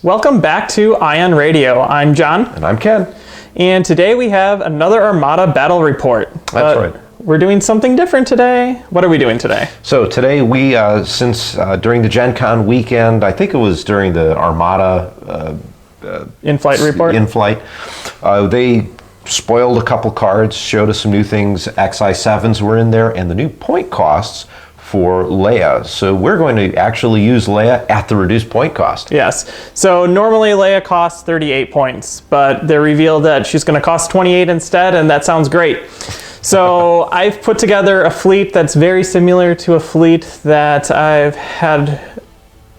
Welcome back to Ion Radio. I'm John. And I'm Ken. And today we have another Armada battle report. That's right. We're doing something different today. What are we doing today? So today we, during the Gen Con weekend, I think it was during the Armada in-flight report? In-flight. They spoiled a couple cards, showed us some new things. XI7s were in there, and the new point costs for Leia. So we're going to actually use Leia at the reduced point cost. Yes. So normally Leia costs 38 points, but they revealed that she's going to cost 28 instead, and that sounds great. So I've put together a fleet that's very similar to a fleet that I've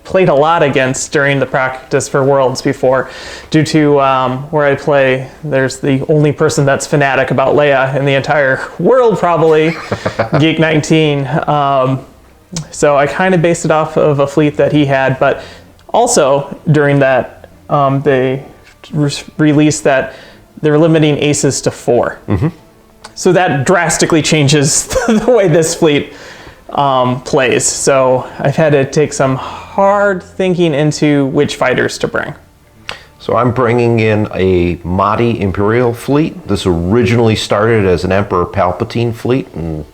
played a lot against during the practice for Worlds before, due to where I play, there's the only person that's fanatic about Leia in the entire world, probably, Geek 19. So I kind of based it off of a fleet that he had, but also during that, they released that they're limiting aces to 4. Mm-hmm. So that drastically changes the way this fleet plays. So I've had to take some hard thinking into which fighters to bring. So I'm bringing in a Motti Imperial fleet. This originally started as an Emperor Palpatine fleet and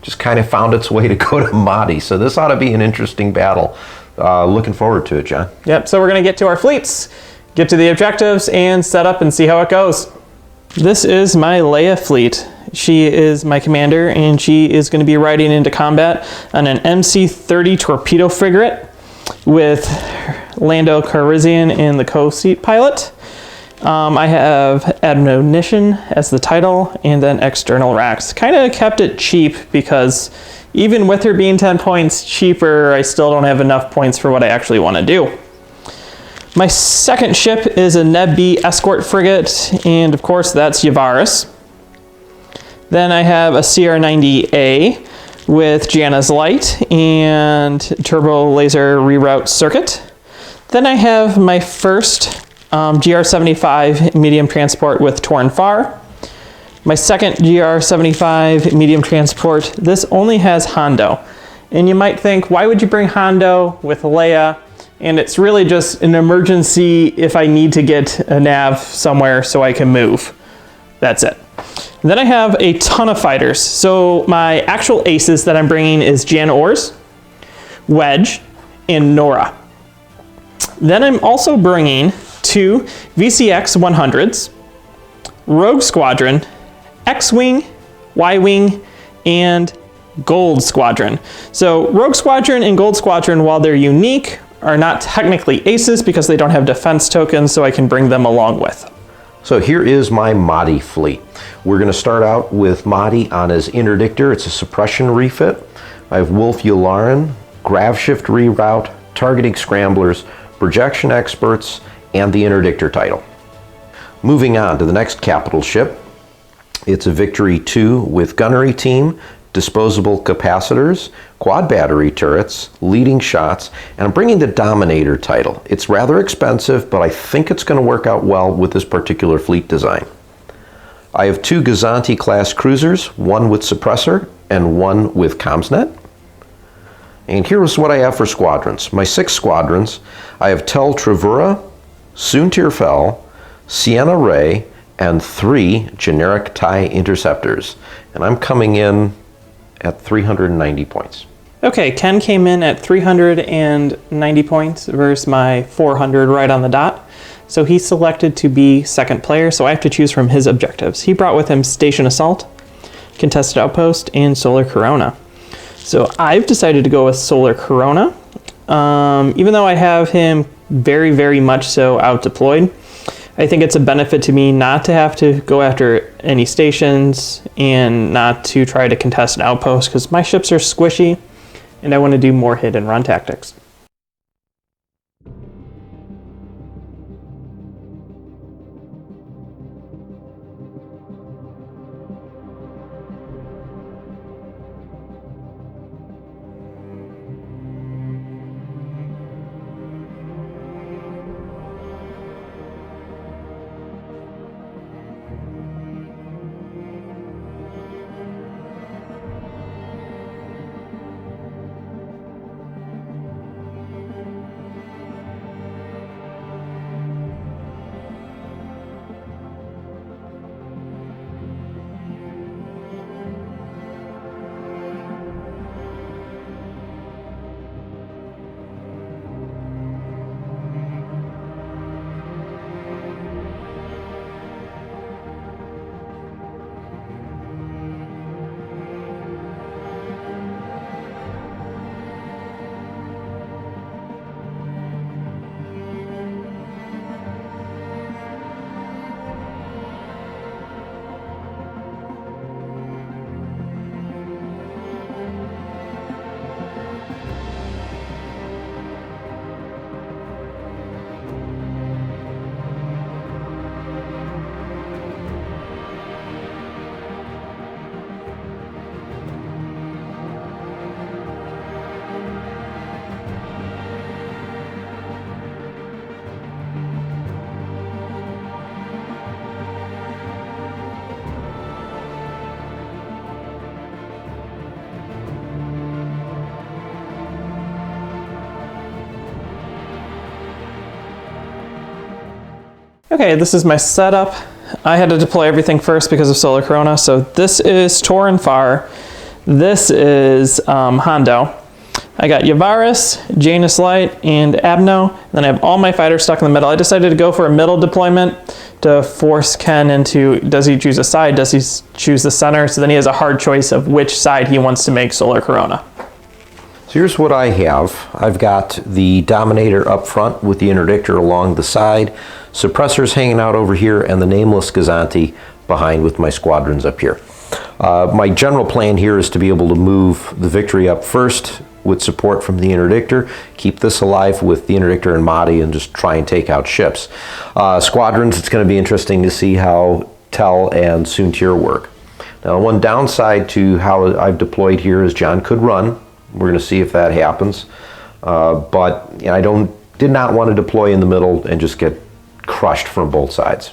just kind of found its way to go to Motti. So this ought to be an interesting battle. Looking forward to it, John. Yep, so we're going to get to our fleets, get to the objectives, and set up and see how it goes. This is my Leia fleet. She is my commander, and she is going to be riding into combat on an MC-30 torpedo frigate with Lando Calrissian in the co-seat pilot. I have Admonition as the title, and then external racks. Kind of kept it cheap because even with her being 10 points cheaper, I still don't have enough points for what I actually want to do. My second ship is a Neb B escort frigate, and of course that's Yavaris. Then I have a CR-90A with Janna's Light and Turbo Laser Reroute Circuit. Then I have my first GR-75 medium transport with Torn Far. My second GR-75 medium transport, this only has Hondo. And you might think, why would you bring Hondo with Leia? And it's really just an emergency if I need to get a nav somewhere so I can move. That's it. And then I have a ton of fighters. So my actual aces that I'm bringing is Jan Ors, Wedge, and Nora. Then I'm also bringing 2 VCX 100s, Rogue Squadron, X-Wing, Y-Wing, and Gold Squadron. So Rogue Squadron and Gold Squadron, while they're unique, are not technically aces because they don't have defense tokens, so I can bring them along with. So here is my Motti fleet. We're going to start out with Motti on his Interdictor. It's a Suppression refit. I have Wulff Yularen, Grav Shift Reroute, Targeting Scramblers, Projection Experts, and the Interdictor title. Moving on to the next capital ship. It's a Victory 2 with Gunnery Team, Disposable Capacitors, Quad Battery Turrets, Leading Shots, and I'm bringing the Dominator title. It's rather expensive, but I think it's going to work out well with this particular fleet design. I have 2 Gazanti class cruisers, one with Suppressor and one with Comsnet. And here's what I have for squadrons. My 6 squadrons, I have Tel Travura, Soontir Fel, Sienna Ray, and 3 generic TIE interceptors. And I'm coming in at 390 points. Okay, Ken came in at 390 points versus my 400 right on the dot. So he selected to be second player, so I have to choose from his objectives. He brought with him Station Assault, Contested Outpost, and Solar Corona. So I've decided to go with Solar Corona. Even though I have him very, very much so out deployed, I think it's a benefit to me not to have to go after any stations and not to try to contest an outpost because my ships are squishy and I want to do more hit and run tactics. Okay, this is my setup. I had to deploy everything first because of Solar Corona. So this is Tor and Far. This is Hondo. I got Yavaris, Janus Light, and Abno. Then I have all my fighters stuck in the middle. I decided to go for a middle deployment to force Ken into, does he choose a side? Does he choose the center? So then he has a hard choice of which side he wants to make Solar Corona. So here's what I have. I've got the Dominator up front with the Interdictor along the side, suppressors hanging out over here, and the nameless Gazanti behind with my squadrons up here. My general plan here is to be able to move the Victory up first with support from the Interdictor, keep this alive with the Interdictor and Motti, and just try and take out ships. Squadrons, it's going to be interesting to see how Tel and Soontir work. Now, one downside to how I've deployed here is John could run. We're going to see if that happens. But you know, I did not want to deploy in the middle and just get crushed from both sides.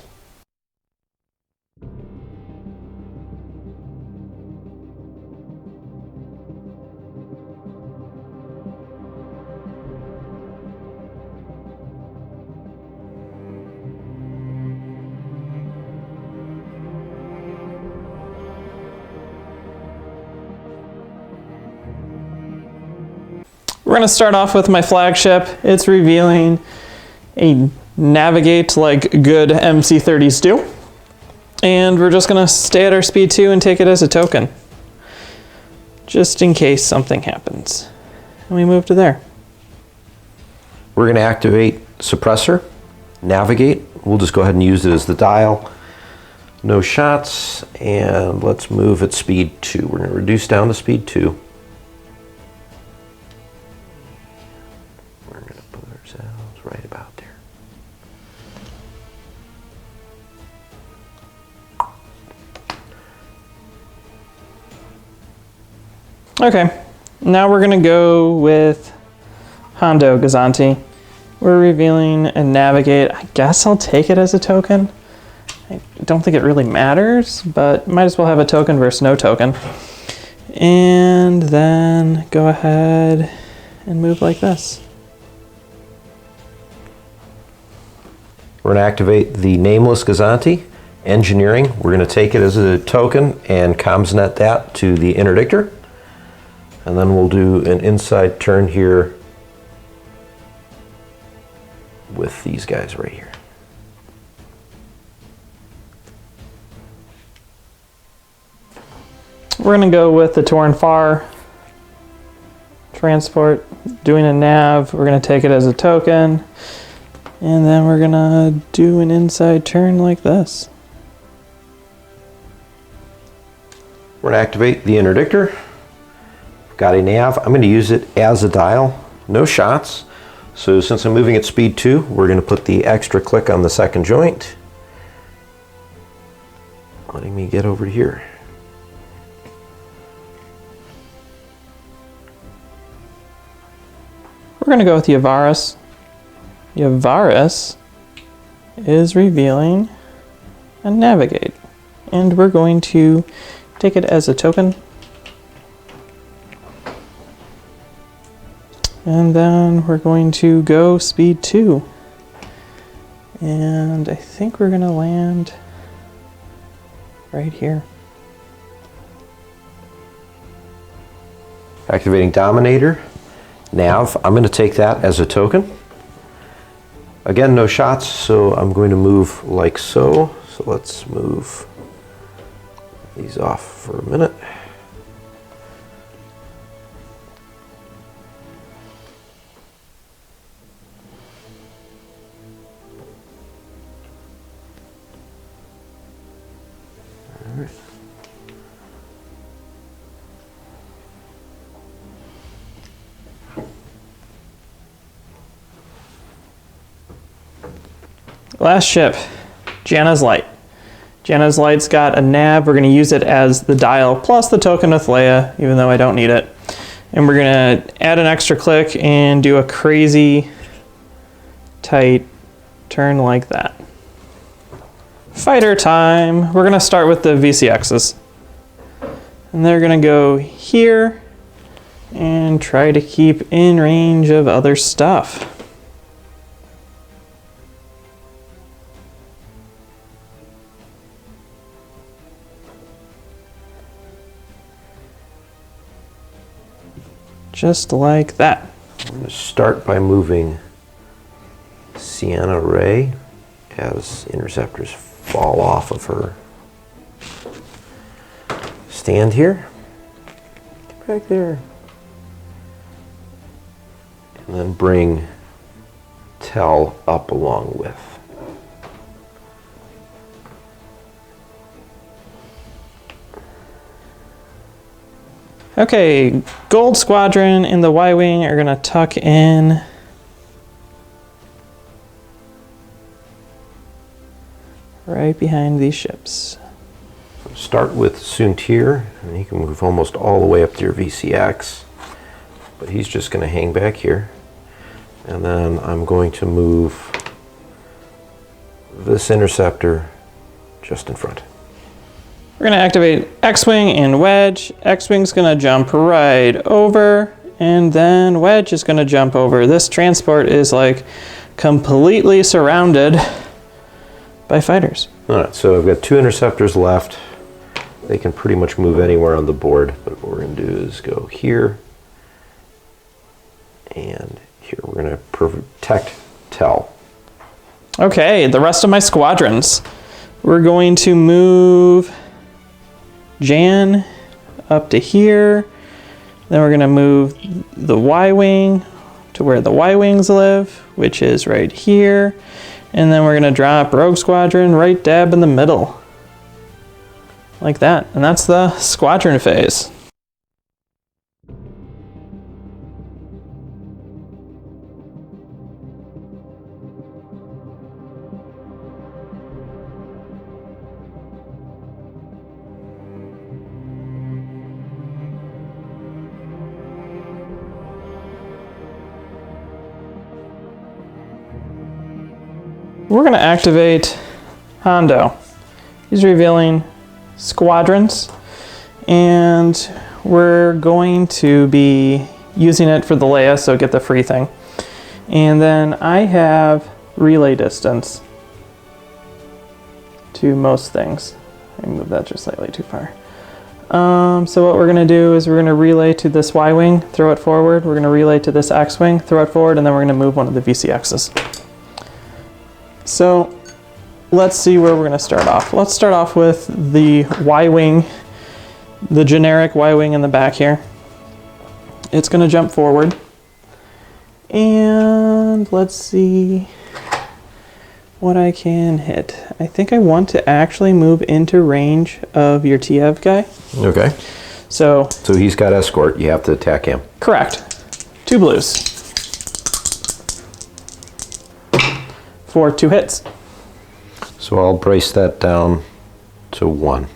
We're going to start off with my flagship. It's revealing a navigate like good MC-30s do. And we're just going to stay at our speed 2 and take it as a token, just in case something happens. And we move to there. We're going to activate Suppressor, Navigate. We'll just go ahead and use it as the dial. No shots, and let's move at speed 2. We're going to reduce down to speed 2. Right about there. Okay, now we're going to go with Hondo Gazanti. We're revealing a navigate. I guess I'll take it as a token. I don't think it really matters, but might as well have a token versus no token. And then go ahead and move like this. We're going to activate the nameless Gazanti, Engineering. We're going to take it as a token and comsnet that to the Interdictor. And then we'll do an inside turn here with these guys right here. We're going to go with the Tor and Far transport, doing a nav. We're going to take it as a token. And then we're gonna do an inside turn like this. We're gonna activate the Interdictor. Got a nav. I'm gonna use it as a dial. No shots. So since I'm moving at speed 2, we're gonna put the extra click on the second joint, letting me get over here. We're gonna go with Yavaris. Yavaris is revealing a navigate, and we're going to take it as a token, and then we're going to go speed 2, and I think we're going to land right here. Activating Dominator, nav. I'm going to take that as a token. Again, no shots, so I'm going to move like so. So let's move these off for a minute. All right. Last ship, Janna's Light. Janna's Light's got a nav. We're going to use it as the dial plus the token with Leia, even though I don't need it. And we're going to add an extra click and do a crazy tight turn like that. Fighter time. We're going to start with the VCXs. And they're going to go here and try to keep in range of other stuff. just like that. I'm going to start by moving Sienna Ray as interceptors fall off of her stand here. Get back there. And then bring Tel up along with. Okay, Gold Squadron and the Y-Wing are gonna tuck in right behind these ships. Start with Soontir, and he can move almost all the way up to your VCX, but he's just going to hang back here. And then I'm going to move this interceptor just in front. We're gonna activate X-Wing and Wedge. X-Wing's gonna jump right over, and then Wedge is gonna jump over. This transport is like completely surrounded by fighters. All right, so I've got 2 interceptors left. They can pretty much move anywhere on the board, but what we're going to do is go here and here. We're going to protect Tel. Okay, the rest of my squadrons. We're going to move Jan up to here. Then we're going to move the Y-Wing to where the Y-Wings live, which is right here. And then we're going to drop Rogue Squadron right dab in the middle. Like that. And that's the squadron phase. We're going to activate Hondo. He's revealing squadrons, and we're going to be using it for the Leia, so get the free thing. And then I have relay distance to most things. I can move that just slightly too far. So what we're going to do is we're going to relay to this Y-Wing, throw it forward. We're going to relay to this X-Wing, throw it forward, and then we're going to move one of the VCXs. So let's see where we're going to start off. Let's start off with the Y-Wing, the generic Y-Wing in the back here. It's going to jump forward. And let's see what I can hit. I think I want to actually move into range of your TF guy. Okay. So he's got escort. You have to attack him. Correct. 2 blues. For 2 hits. So I'll brace that down to 1.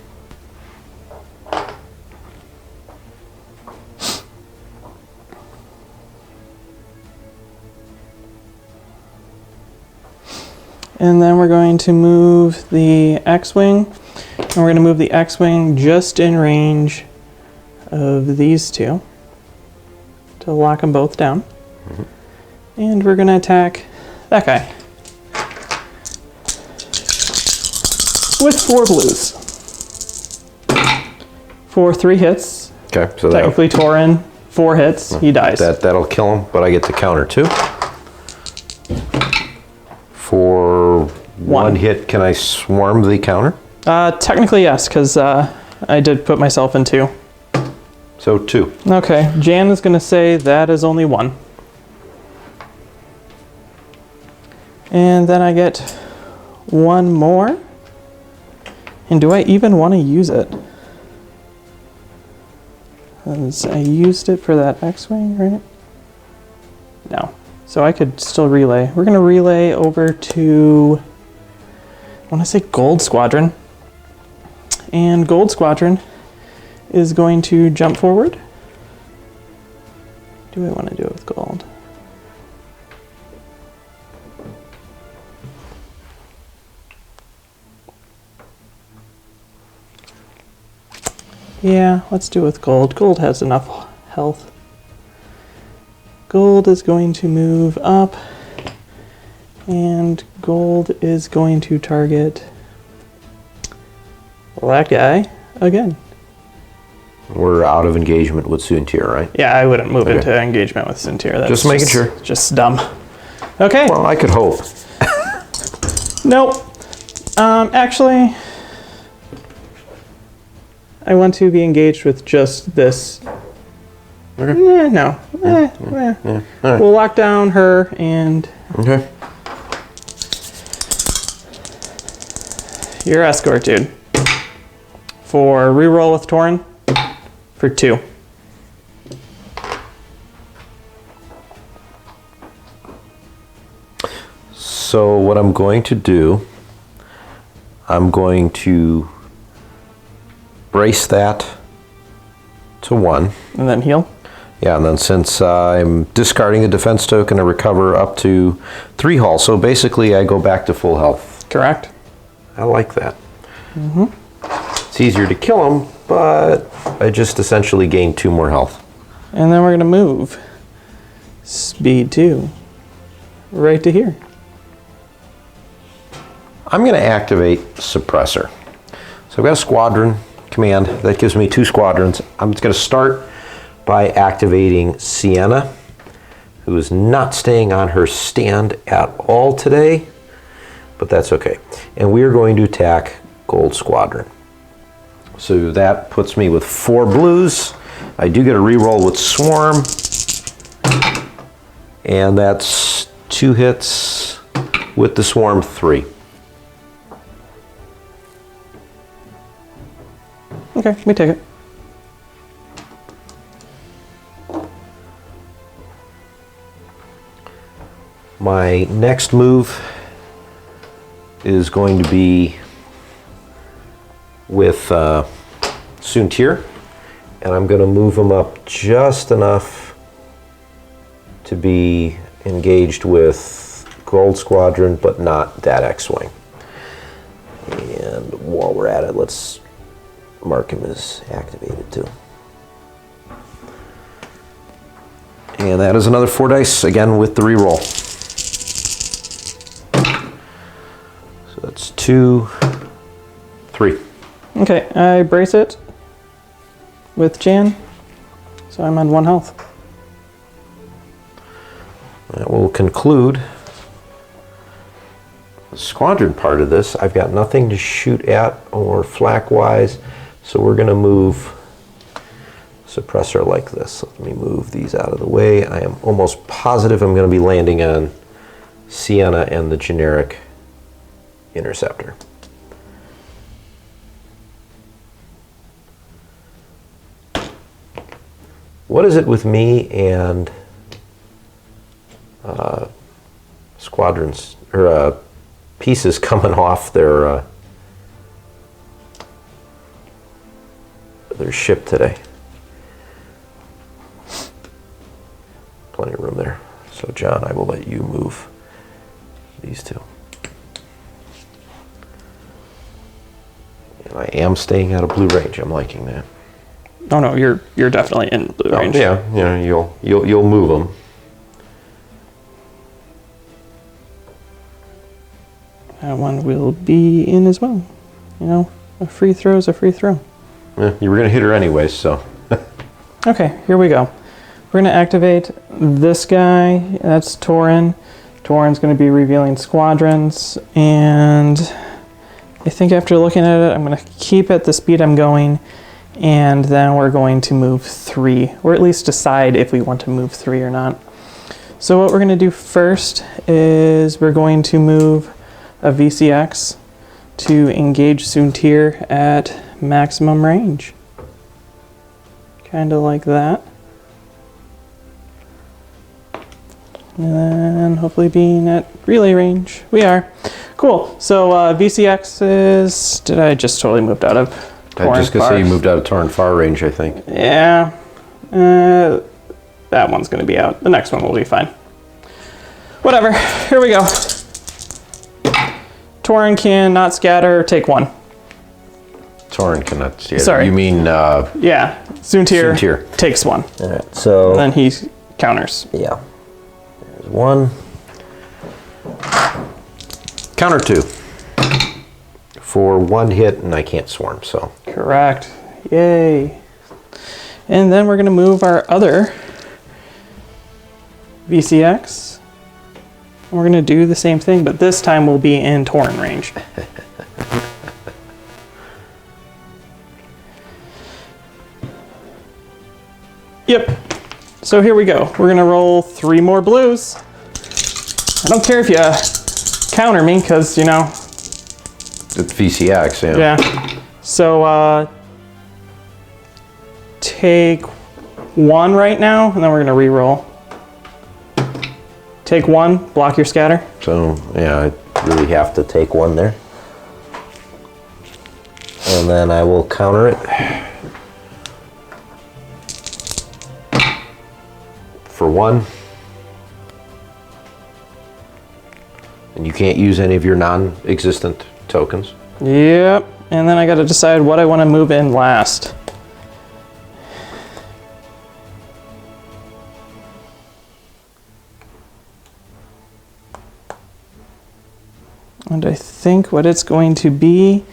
And then we're going to move the X-Wing, and we're going to move the X-Wing just in range of these 2 to lock them both down. Mm-hmm. And we're going to attack that guy with 4 blues for 3 hits. Okay, so technically Torin, 4 hits, he dies. That'll kill him, but I get to counter 2. For 1 hit, can I swarm the counter? Technically yes, because I did put myself in 2. So 2. Okay, Jan is going to say that is only 1. And then I get 1 more. And do I even want to use it? Because I used it for that X-Wing, right? No. So I could still relay. We're going to relay over to, I want to say Gold Squadron. And Gold Squadron is going to jump forward. Do I want to do it with gold? Yeah, let's do it with gold. Gold has enough health. Gold is going to move up, and gold is going to target that guy again. We're out of engagement with Soontir, right? Yeah, I wouldn't move into engagement with Soontir. That's Just making sure. Just dumb. Okay. Well, I could hope. Nope. Actually, I want to be engaged with just this. Okay. No. All right. We'll lock down her and Okay. your escort, dude. For reroll with Tauren for 2. So what I'm going to do, I'm going to brace that to 1. And then heal. Yeah, and then since I'm discarding a defense token, I recover up to 3 hull. So basically, I go back to full health. Correct. I like that. It's easier to kill him, but I just essentially gain 2 more health. And then we're going to move speed 2 right to here. I'm going to activate Suppressor. So I've got a squadron command. That gives me 2 squadrons. I'm going to start by activating Sienna, who is not staying on her stand at all today, but that's okay. And we are going to attack Gold Squadron. So that puts me with 4 blues. I do get a reroll with Swarm, and that's 2 hits with the Swarm, 3. Okay, we take it. My next move is going to be with Soontir, and I'm going to move him up just enough to be engaged with Gold Squadron, but not that X-Wing. And while we're at it, let's mark him as activated too. And that is another 4 dice, again with the reroll. So that's 2, 3. Okay, I brace it with Jan, so I'm on 1 health. That will conclude the squadron part of this. I've got nothing to shoot at or flak-wise, so we're going to move Suppressor like this. Let me move these out of the way. I am almost positive I'm going to be landing on Sienna and the generic Interceptor. What is it with me and squadrons or pieces coming off their ship today? Plenty of room there. So John, I will let you move these 2. And I am staying out of blue range. I'm liking that. Oh no, you're definitely in blue range. Yeah, you'll move them. That one will be in as well. You know, a free throw is a free throw. Yeah, you were going to hit her anyways, so. Okay, here we go. We're going to activate this guy. That's Tauren. Tauren's going to be revealing squadrons, and I think after looking at it, I'm going to keep at the speed I'm going, and then we're going to move 3, or at least decide if we want to move 3 or not. So what we're going to do first is we're going to move a VCX to engage Soontir at maximum range. Kind of like that. And then hopefully being at relay range. We are. Cool. So VCX is... Did I just totally moved out of Tauren I just gonna say you moved out of Tauren far range, I think. Yeah. That one's going to be out. The next one will be fine. Whatever. Here we go. Tauren cannot scatter. Take 1. Tauren cannot see it. Sorry. You mean... Yeah. Soontir takes 1. All right, so... And then he counters. Yeah. There's 1. Counter 2. For 1 hit, and I can't swarm, so... Correct. Yay. And then we're going to move our other VCX. We're going to do the same thing, but this time we'll be in Tauren range. Yep. So here we go. We're going to roll 3 more blues. I don't care if you counter me, because, you know... It's VCX, yeah. Yeah. So, take 1 right now, and then we're going to re-roll. Take 1, block your scatter. So, yeah, I really have to take 1 there. And then I will counter it for 1. And you can't use any of your non-existent tokens. Yep. And then I got to decide what I want to move in last. And I think what it's going to be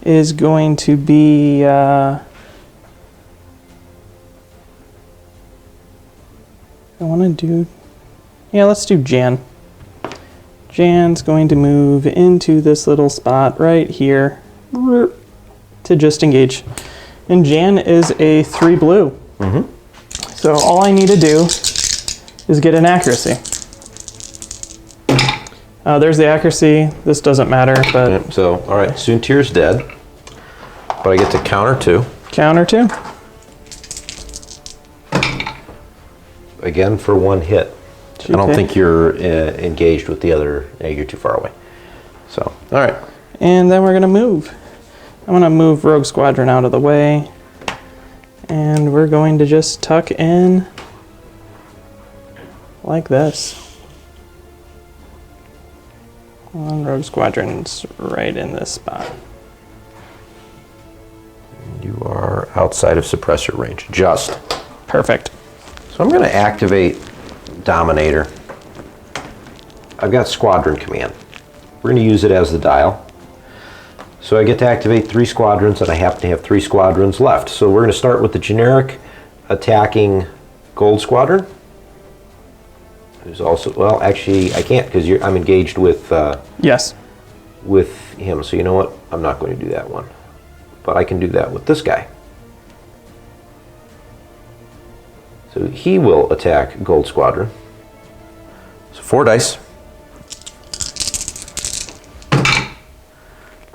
is going to be I want to do, yeah, let's do Jan. Jan's going to move into this little spot right here to just engage. And Jan is a 3 blue. So all I need to do is get an accuracy. There's the accuracy. This doesn't matter, but... Yep, so, all right, Soontir's dead. But I get to counter 2. Counter 2. Again for 1 hit. I don't think you're engaged with the other... Yeah, you're too far away. So, all right. And then we're going to move. I'm going to move Rogue Squadron out of the way. And we're going to just tuck in like this. And Rogue Squadron's right in this spot. You are outside of suppressor range. Just. Perfect. So I'm going to activate Dominator. I've got Squadron Command. We're going to use it as the dial. So I get to activate 3 squadrons, and I happen to have 3 squadrons left. So we're going to start with the generic attacking Gold Squadron. Who's also, well, actually, I can't because I'm engaged with Yes. with him. So you know what? I'm not going to do that one. But I can do that with this guy. So he will attack Gold Squadron. So 4 dice.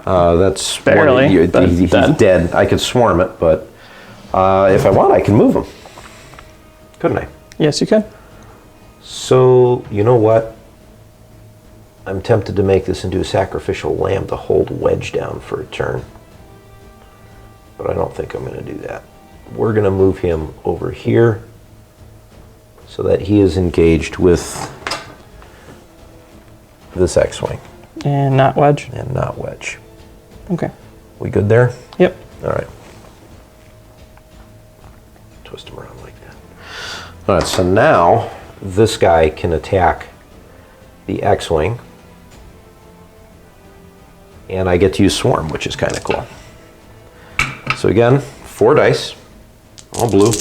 That's barely. He's dead. I could swarm it, but if I want, I can move him. Couldn't I? Yes, you can. So, you know what? I'm tempted to make this into a sacrificial lamb to hold Wedge down for a turn. But I don't think I'm going to do that. We're going to move him over here so that he is engaged with this X-Wing. And not Wedge. And not Wedge. Okay. We good there? Yep. All right. Twist him around like that. All right, so now this guy can attack the X-Wing. And I get to use Swarm, which is kind of cool. So again, 4 dice, all blue.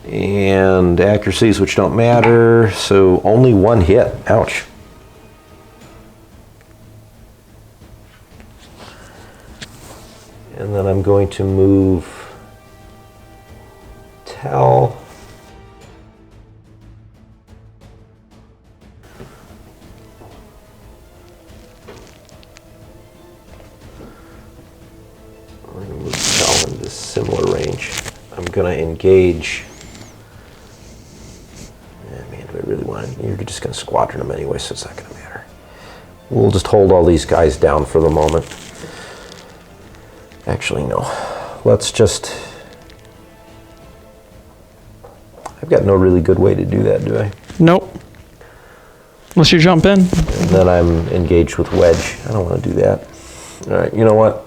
And accuracies, which don't matter, so only 1 hit. Ouch. And then I'm going to move Tell. We're going to move Tell into similar range. I'm going to engage. Man, do I really want to? You're just going to squadron them anyway, so it's not going to matter. We'll just hold all these guys down for the moment. Actually, no. Let's just... I've got no really good way to do that, do I? Nope. Unless you jump in. And then I'm engaged with Wedge. I don't want to do that. All right, you know what?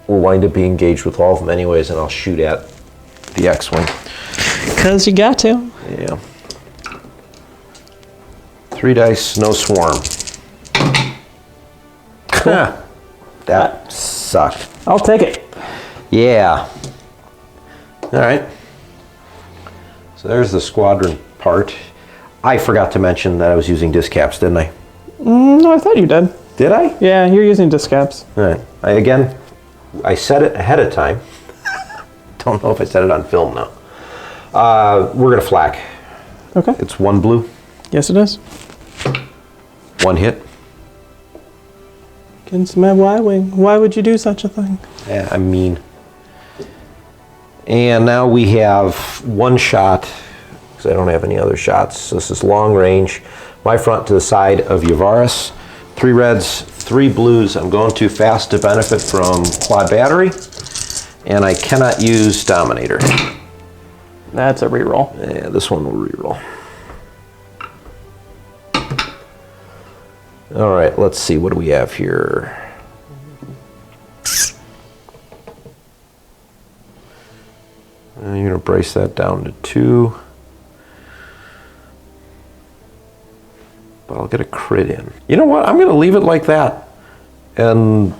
We'll wind up being engaged with all of them anyways, and I'll shoot at the X-Wing. Because you got to. Yeah. 3 dice, no swarm. Cool. That sucked. I'll take it. Yeah. All right. So there's the squadron part. I forgot to mention that I was using disc caps, didn't I? No, I thought you did. Did I? Yeah, you're using disc caps. All right. I said it ahead of time. Don't know if I said it on film now. We're going to flak. Okay. It's 1 blue. Yes, it is. 1 hit. Against my Y-Wing. Why would you do such a thing? Yeah, I'm mean. And now we have 1 shot, because I don't have any other shots. So this is long range. My front to the side of Cazares. 3 reds, 3 blues. I'm going too fast to benefit from quad battery. And I cannot use Dominator. That's a reroll. Yeah, this one will reroll. All right, let's see. What do we have here? You're going to brace that down to 2. But I'll get a crit in. You know what? I'm going to leave it like that. And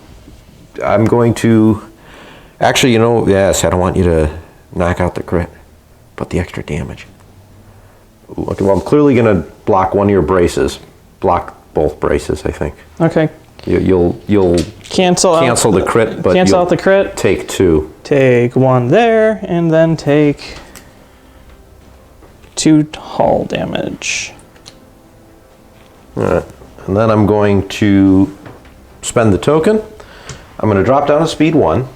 I'm going to... Actually, you know, yes, I don't want you to knock out the crit. But the extra damage. Ooh, okay, well, I'm clearly going to block one of your braces. Block both braces, I think. Okay. You'll cancel the crit, but cancel out the crit. Take 2. Take 1 there, and then take 2 hull damage. All right, and then I'm going to spend the token. I'm going to drop down to speed 1.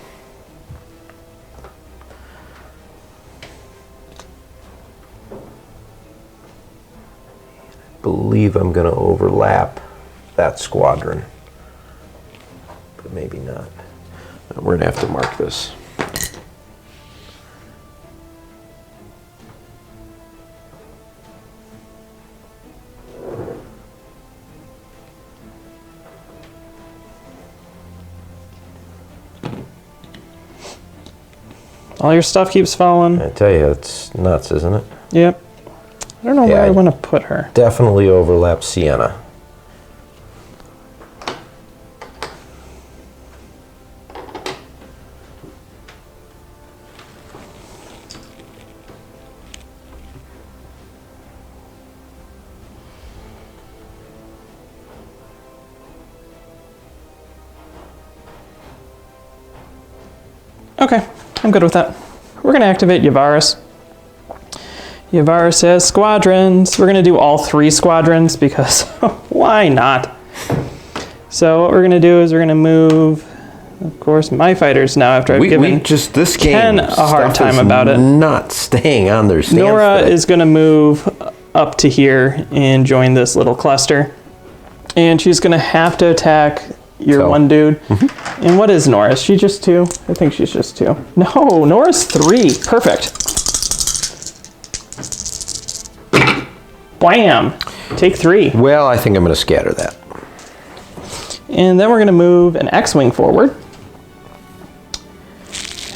I believe I'm going to overlap that squadron, but maybe not. We're going to have to mark this. All your stuff keeps falling. I tell you, it's nuts, isn't it? Yep. I don't know where I want to put her. Definitely overlap Sienna. Okay, I'm good with that. We're going to activate Cazares. Cazares has squadrons. We're going to do all 3 squadrons because why not? So what we're going to do is we're going to move, of course, my fighters now after I've given this game Ken a hard time about it. Not staying on their stance. Nora is going to move up to here and join this little cluster. And she's going to have to attack your one dude. Mm-hmm. And what is Nora? Is she just 2? I think she's just 2. No, Nora's 3. Perfect. Bam! Take 3. Well, I think I'm going to scatter that. And then we're going to move an X-Wing forward.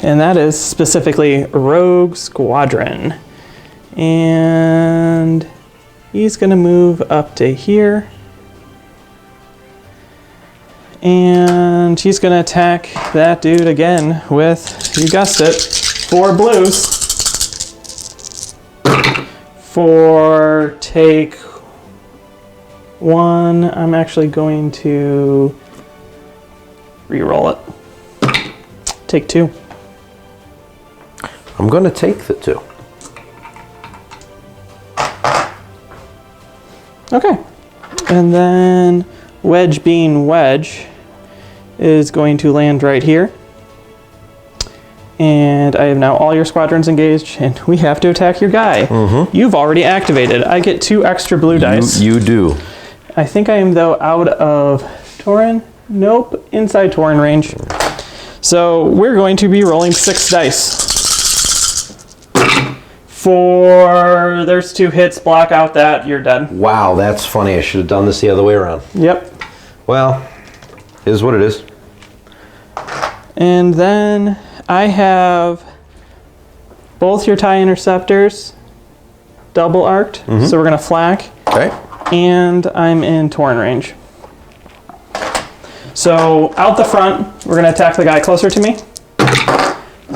And that is specifically Rogue Squadron. And he's going to move up to here. And he's going to attack that dude again with, you guessed it, 4 blues. For take 1, I'm actually going to re-roll it. Take 2. I'm going to take the 2. Okay. And then Wedge being Wedge is going to land right here. And I have now all your squadrons engaged, and we have to attack your guy. Mm-hmm. You've already activated. I get 2 extra blue dice. You do. I think I am, though, out of Tauren. Nope, inside Tauren range. So we're going to be rolling 6 dice. There's 2 hits, block out that, you're dead. Wow, that's funny. I should have done this the other way around. Yep. Well, it is what it is. And then I have both your TIE interceptors double arced, so we're going to flak. Okay. And I'm in Tauren range. So out the front, we're going to attack the guy closer to me.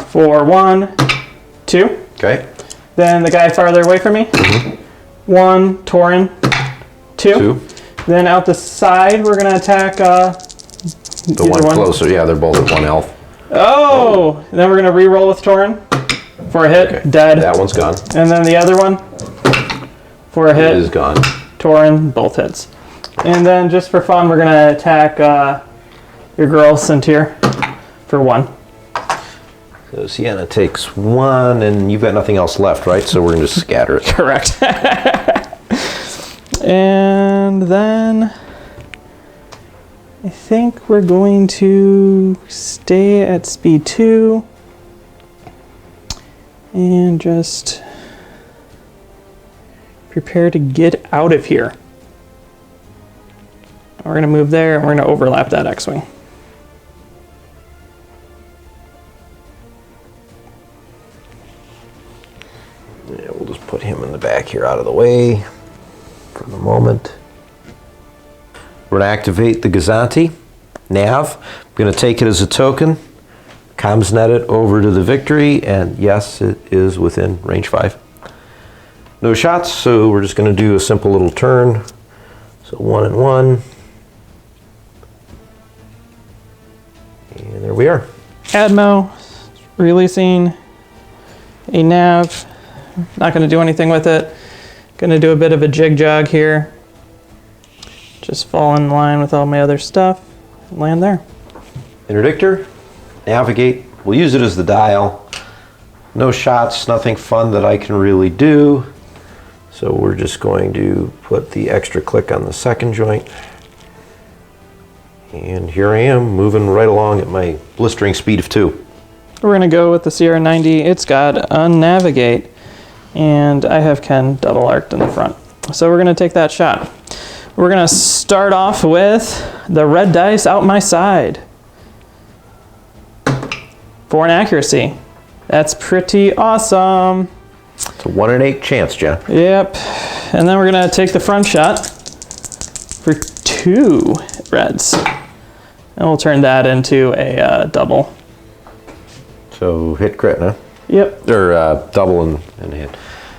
For 1, 2. Okay. Then the guy farther away from me, 1, Tauren, 2. Then out the side, we're going to attack the one closer. Yeah, they're both at 1 health. Oh! And then we're going to re-roll with Tauren for a hit. Okay. Dead. That one's gone. And then the other one for a hit. It is gone. Tauren, both hits. And then just for fun, we're going to attack your girl, Centir, for 1. So Sienna takes 1, and you've got nothing else left, right? So we're going to just scatter it. Correct. And then I think we're going to stay at speed 2 and just prepare to get out of here. We're going to move there, and we're going to overlap that X-Wing. Yeah, we'll just put him in the back here out of the way for the moment. We're going to activate the Gazanti nav. I'm going to take it as a token, comms net it over to the Victory, and yes, it is within range 5. No shots, so we're just going to do a simple little turn. So 1 and 1. And there we are. Admo, releasing a nav. Not going to do anything with it. Going to do a bit of a jig jog here. Just fall in line with all my other stuff. Land there. Interdictor, navigate. We'll use it as the dial. No shots, nothing fun that I can really do. So we're just going to put the extra click on the second joint. And here I am, moving right along at my blistering speed of 2. We're going to go with the CR90. It's got unnavigate. And I have Ken double arced in the front. So we're going to take that shot. We're going to start off with the red dice out my side. For an accuracy. That's pretty awesome. It's a 1 in 8 chance, Jen. Yep. And then we're going to take the front shot for 2 reds. And we'll turn that into a double. So hit crit, huh? Yep. Or double and hit.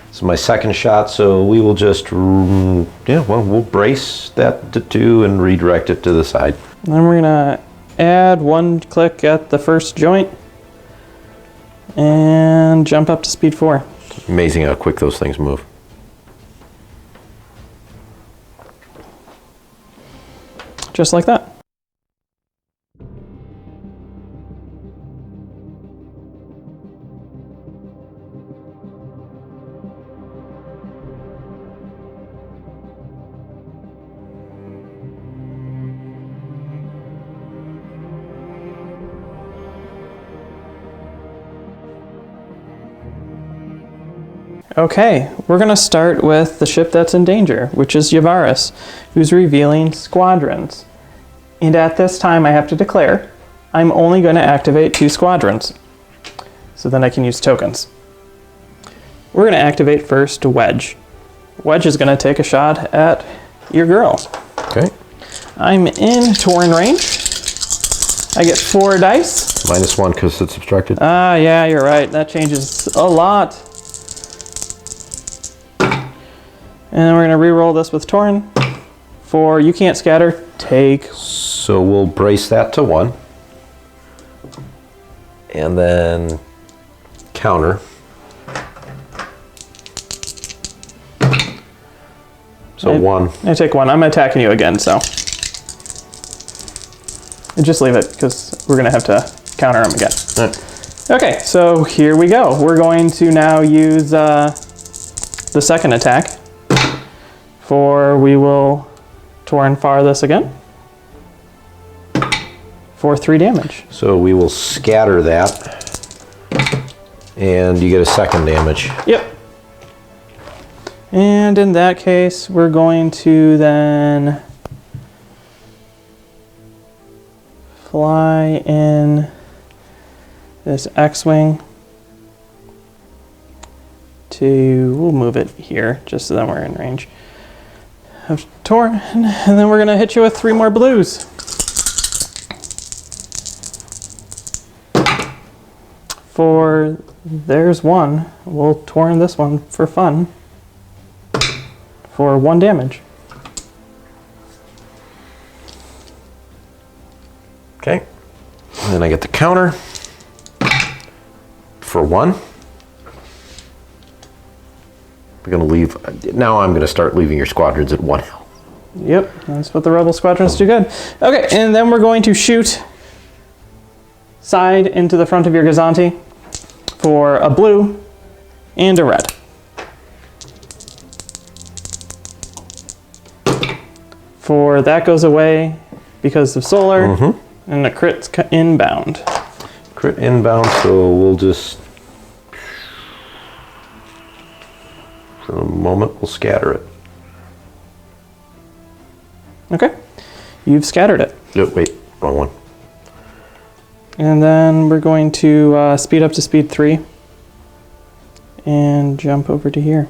This is my second shot, so we will just, we'll brace that to 2 and redirect it to the side. And then we're going to add 1 click at the first joint and jump up to speed 4. It's amazing how quick those things move. Just like that. Okay, we're going to start with the ship that's in danger, which is Yavaris, who's revealing squadrons. And at this time, I have to declare, I'm only going to activate 2 squadrons. So then I can use tokens. We're going to activate first Wedge. Wedge is going to take a shot at your girl. Okay. I'm in Tauren range. I get 4 dice. -1 because it's obstructed. Ah, yeah, you're right. That changes a lot. And then we're going to re-roll this with Tauren. For you can't scatter, take. So we'll brace that to 1. And then counter. So 1. I take 1. I'm attacking you again, so. And just leave it, because we're going to have to counter him again. Right. Okay, so here we go. We're going to now use the second attack. For we will Tauren far this again. For 3 damage. So we will scatter that. And you get a 2nd damage. Yep. And in that case, we're going to then fly in this X-Wing to, we'll move it here just so that we're in range of Tauren, and then we're going to hit you with 3 more blues. there's one. We'll torn this one for fun for 1 damage. Okay. And then I get the counter for 1. We're going to leave. Now I'm going to start leaving your squadrons at 1 health. Yep, that's what the Rebel squadrons do good. Okay, and then we're going to shoot side into the front of your Gazanti for a blue and a red. For that goes away because of solar, and the crit's inbound. Crit inbound, so we'll just, for the moment, we'll scatter it. Okay, you've scattered it. Oh, wait, wrong one. And then we're going to speed up to speed 3 and jump over to here.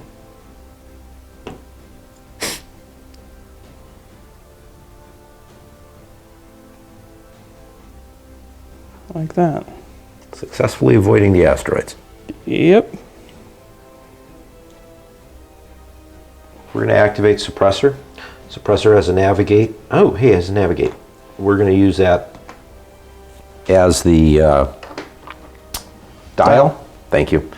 Like that. Successfully avoiding the asteroids. Yep. We're going to activate Suppressor. Suppressor has a navigate. Oh, hey, has a navigate. We're going to use that as the dial. Thank you.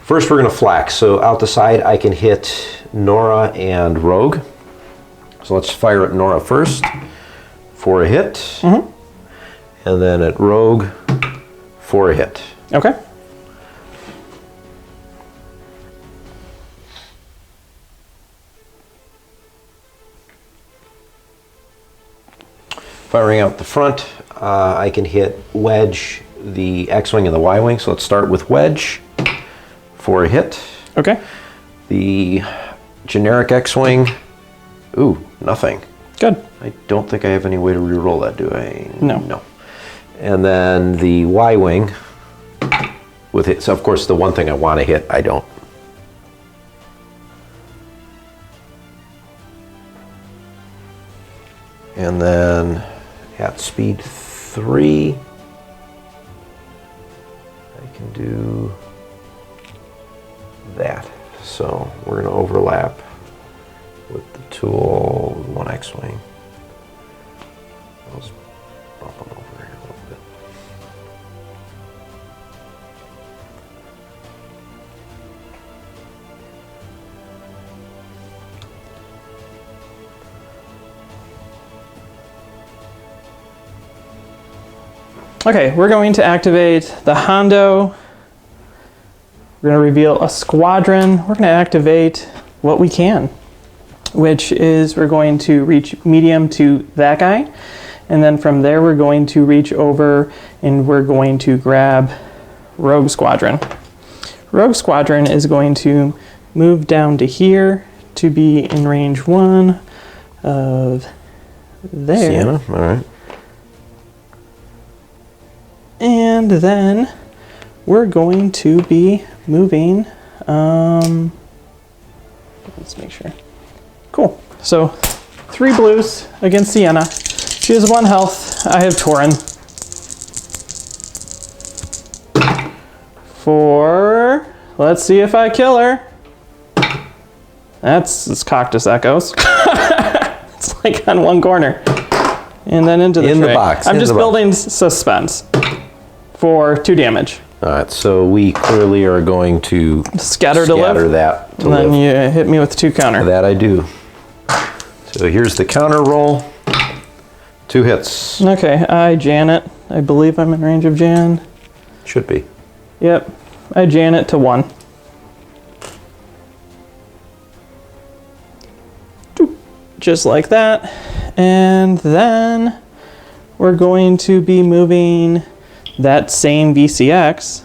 First, we're going to flax. So out the side, I can hit Nora and Rogue. So let's fire at Nora first for a hit. And then at Rogue for a hit. Okay. Firing out the front, I can hit Wedge, the X-Wing, and the Y-Wing. So let's start with Wedge for a hit. Okay. The generic X-Wing, ooh, nothing. Good. I don't think I have any way to reroll that, do I? No. No. And then the Y-Wing with it. So of course the one thing I want to hit, I don't. And then at speed 3, I can do that. So we're going to overlap with the tool, 1 X-Wing. I'll just bump them over here a little bit. Okay, we're going to activate the Hondo. We're going to reveal a squadron. We're going to activate what we can, which is we're going to reach medium to that guy. And then from there, we're going to reach over and we're going to grab Rogue Squadron. Rogue Squadron is going to move down to here to be in range 1 of there. Sienna, all right. And then we're going to be moving, let's make sure. Cool. So 3 blues against Sienna. She has 1 health. I have Tauren. For, let's see if I kill her. That's as cocked as that goes. It's like on 1 corner. And then into the tray. In the box. I'm just building suspense for 2 damage. All right, so we clearly are going to scatter to live. That to and then live. You hit me with 2 counter. That I do. So here's the counter roll. 2 hits. Okay, I Janet. I believe I'm in range of Jan. Should be. Yep, I Janet to 1. Just like that. And then we're going to be moving that same VCX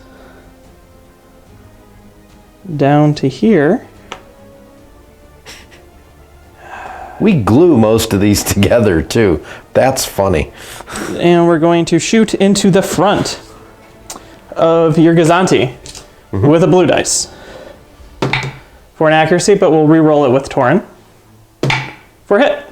down to here. We glue most of these together too. That's funny. And we're going to shoot into the front of your Gazanti with a blue dice for an accuracy, but we'll re-roll it with Tauren for a hit.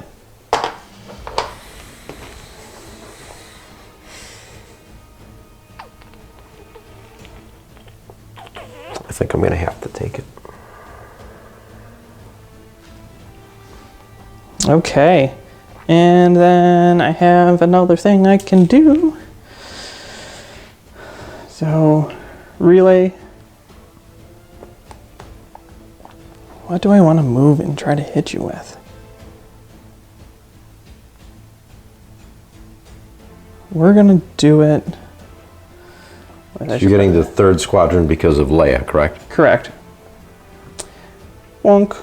think I'm going to have to take it. Okay. And then I have another thing I can do. So, relay. What do I want to move and try to hit you with? We're going to do it. So you're getting the 3rd Squadron because of Leia, correct? Correct. Wonk.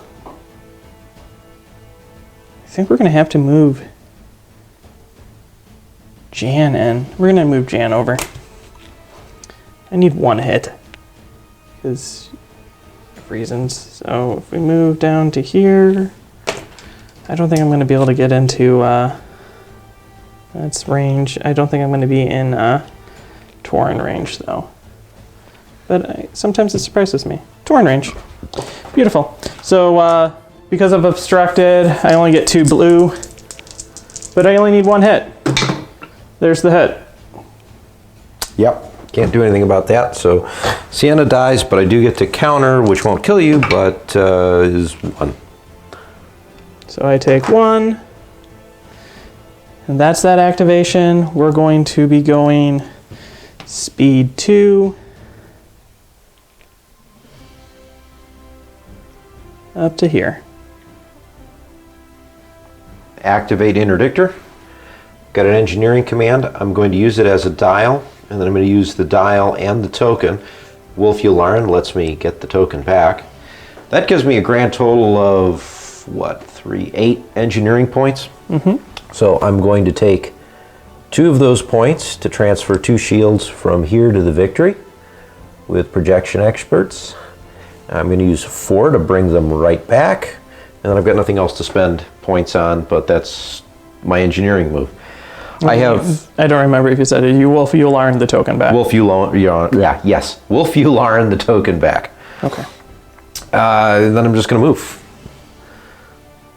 I think we're going to have to move Jan in. We're going to move Jan over. I need 1 hit because of reasons. So if we move down to here, I don't think I'm going to be able to get into that's range. I don't think I'm going to be in Tauren range though. But sometimes it surprises me. Tauren range. Beautiful. So because I've obstructed, I only get 2 blue, but I only need 1 hit. There's the hit. Yep. Can't do anything about that. So Sienna dies, but I do get to counter, which won't kill you, but is 1. So I take 1. And that's that activation. We're going to be going speed 2. Up to here. Activate Interdictor. Got an engineering command. I'm going to use it as a dial, and then I'm going to use the dial and the token. Wulff Yularen lets me get the token back. That gives me a grand total of, what, 8 engineering points? Mm-hmm. So I'm going to take 2 of those points to transfer 2 shields from here to the Victory with projection experts. I'm going to use 4 to bring them right back, and then I've got nothing else to spend points on, but that's my engineering move. I don't remember if you said it. You Wulff Yularen the token back. Wulff Yularen, yeah, yes. Wulff Yularen the token back. Okay. Then I'm just going to move.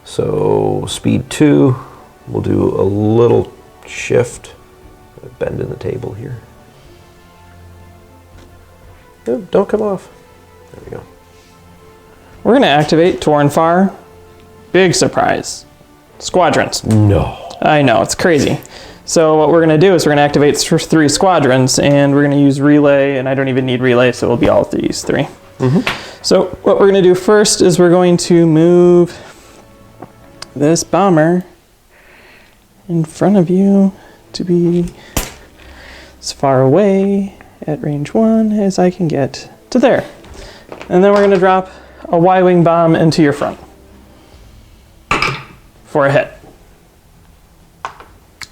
So speed 2, we'll do a little shift, bend in the table here. No, don't come off. There we go. We're going to activate Tauren Far. Big surprise. Squadrons. No. I know, it's crazy. So what we're going to do is we're going to activate 3 squadrons, and we're going to use relay, and I don't even need relay, so it'll be all these 3. Mm-hmm. So what we're going to do first is we're going to move this bomber in front of you to be as far away at range 1 as I can get to there. And then we're going to drop a Y-wing bomb into your front for a hit.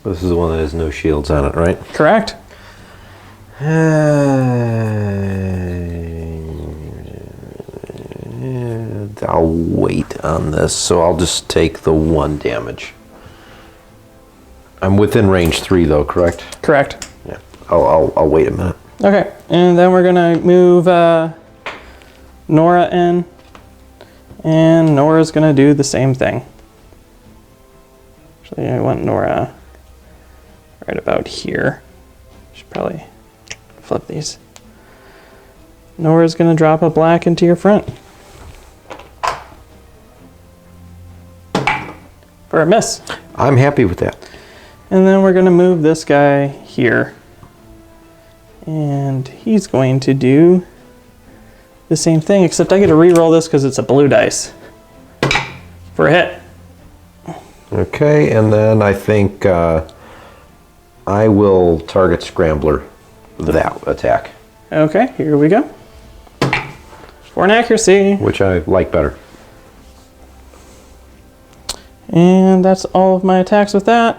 This is the one that has no shields on it, right? Correct. I'll wait on this, so I'll just take the 1 damage. I'm within range 3 though, correct? Correct. Yeah. I'll wait a minute. Okay, and then we're gonna move Nora in, and Nora's gonna do the same thing. Actually, I want Nora right about here. Should probably flip these. Nora's gonna drop a black into your front. For a miss. I'm happy with that. And then we're gonna move this guy here. And he's going to do the same thing, except I get to re-roll this because it's a blue dice. For a hit. Okay, and then I think I will target Scrambler that attack. Okay, here we go. For an accuracy. Which I like better. And that's all of my attacks with that.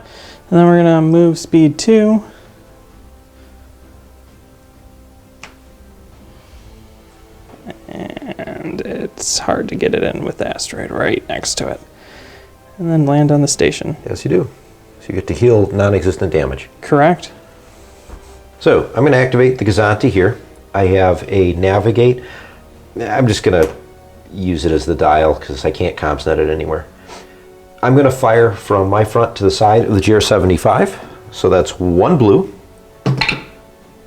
And then we're gonna move speed 2. And it's hard to get it in with the asteroid right next to it. And then land on the station. Yes, you do. So you get to heal non-existent damage. Correct. So I'm going to activate the Gazanti here. I have a navigate. I'm just going to use it as the dial because I can't CommsNet it anywhere. I'm going to fire from my front to the side of the GR75. So that's 1 blue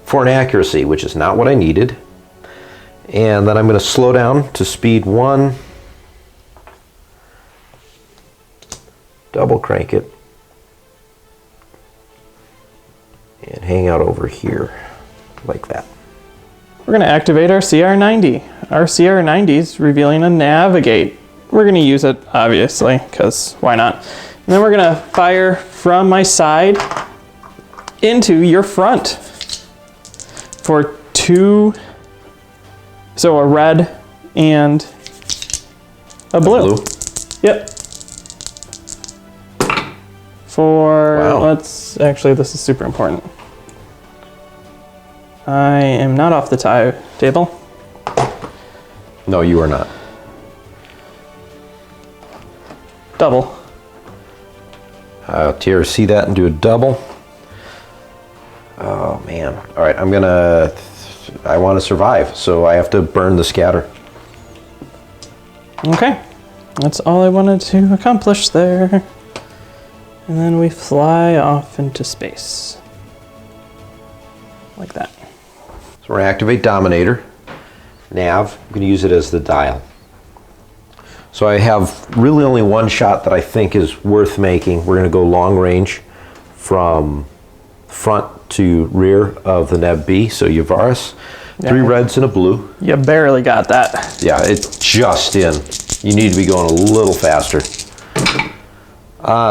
for an accuracy, which is not what I needed. And then I'm going to slow down to speed 1. Double crank it. And hang out over here like that. We're going to activate our CR90. Our CR90 is revealing a navigate. We're going to use it, obviously, because why not? And then we're going to fire from my side into your front for 2, so a red and a blue. Yep. For, let's, actually this is super important. I am not off the table. No, you are not. Double. Tier, see that and do a double. Oh man. All right, I want to survive, so I have to burn the scatter. Okay, that's all I wanted to accomplish there. And then we fly off into space. Like that. So we're going to activate Dominator. Nav, I'm going to use it as the dial. So I have really only one shot that I think is worth making. We're going to go long range from front to rear of the Neb B, so Yavaris. Yeah. 3 reds and a blue. You barely got that. Yeah, it's just in. You need to be going a little faster.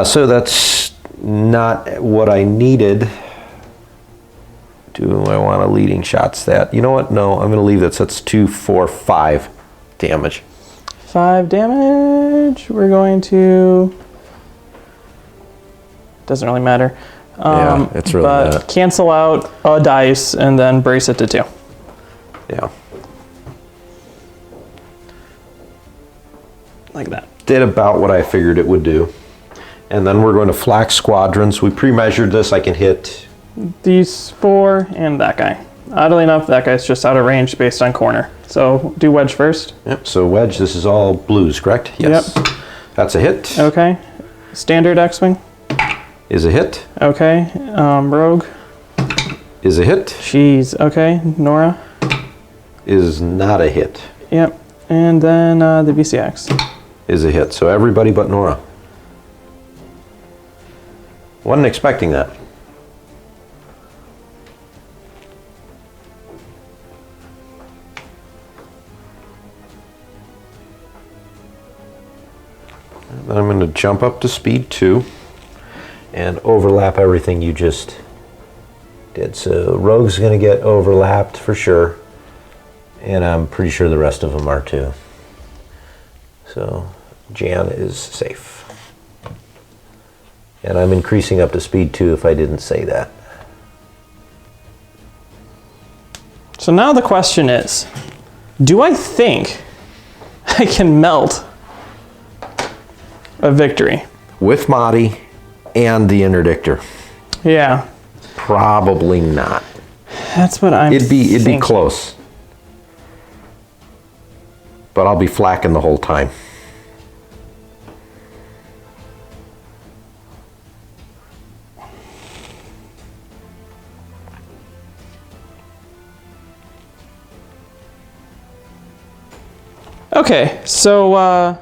So that's not what I needed. Do I want a leading shot stat? You know what? No, I'm going to leave that. So that's 2, 4, 5 damage. 5 damage. We're going to... Doesn't really matter. Yeah, it's really but cancel out a dice and then brace it to 2. Yeah. Like that. Did about what I figured it would do. And then we're going to flak squadrons. We pre-measured this. I can hit these 4 and that guy. Oddly enough, that guy's just out of range based on corner. So do wedge first. Yep, so wedge, this is all blues, correct? Yes. Yep. That's a hit. Okay. Standard X-Wing. Is a hit. Okay. Rogue. Is a hit. Jeez. Okay. Nora. Is not a hit. Yep. And then the VCX. Is a hit. So everybody but Nora. Wasn't expecting that. Then I'm going to jump up to speed 2 and overlap everything you just did. So Rogue's going to get overlapped for sure, and I'm pretty sure the rest of them are too. So Jan is safe. And I'm increasing up to speed 2 if I didn't say that. So now the question is, do I think I can melt a victory? With Motti and the Interdictor. Yeah. Probably not. That's what I'm It'd be close. But I'll be flacking the whole time. Okay, so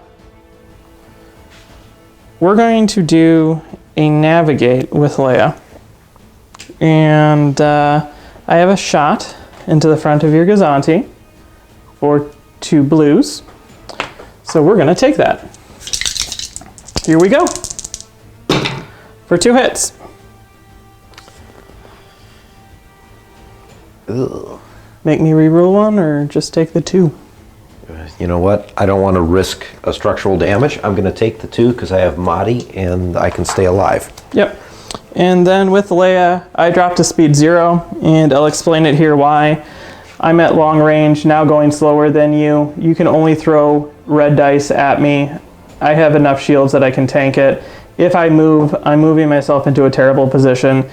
we're going to do a navigate with Leia. And I have a shot into the front of your Gazanti for 2 blues. So we're going to take that. Here we go. For 2 hits. Ugh. Make me reroll 1 or just take the 2? You know what? I don't want to risk a structural damage. I'm going to take the 2 because I have Motti and I can stay alive. Yep. And then with Leia, I dropped to speed 0, and I'll explain it here why. I'm at long range, now going slower than you. You can only throw red dice at me. I have enough shields that I can tank it. If I move, I'm moving myself into a terrible position,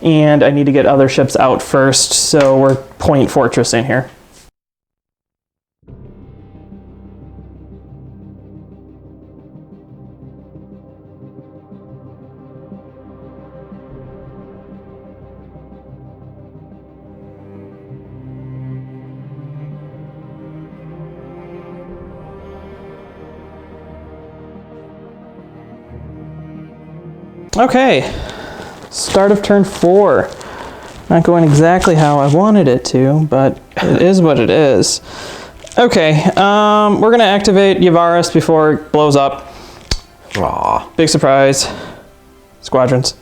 and I need to get other ships out first, so we're point fortressing here. Okay, start of turn 4. Not going exactly how I wanted it to, but it is what it is. Okay, we're gonna activate Yavaris before it blows up. Aw. Big surprise. Squadrons.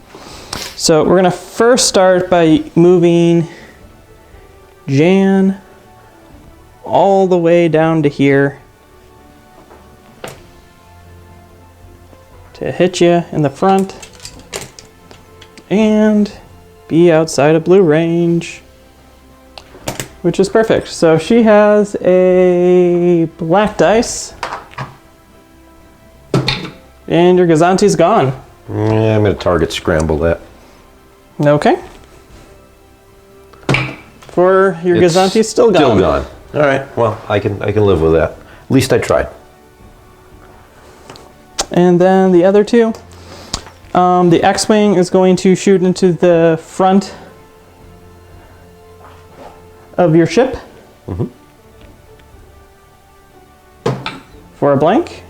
So we're gonna first start by moving Jan all the way down to here to hit you in the front and be outside of blue range, which is perfect. So she has a black dice and your Gazanti's gone. Yeah, I'm going to target scramble that. Okay. For your Gazanti's still gone. Still gone. All right. Well, I can live with that. At least I tried. And then the other two, the X-Wing is going to shoot into the front of your ship for a blank.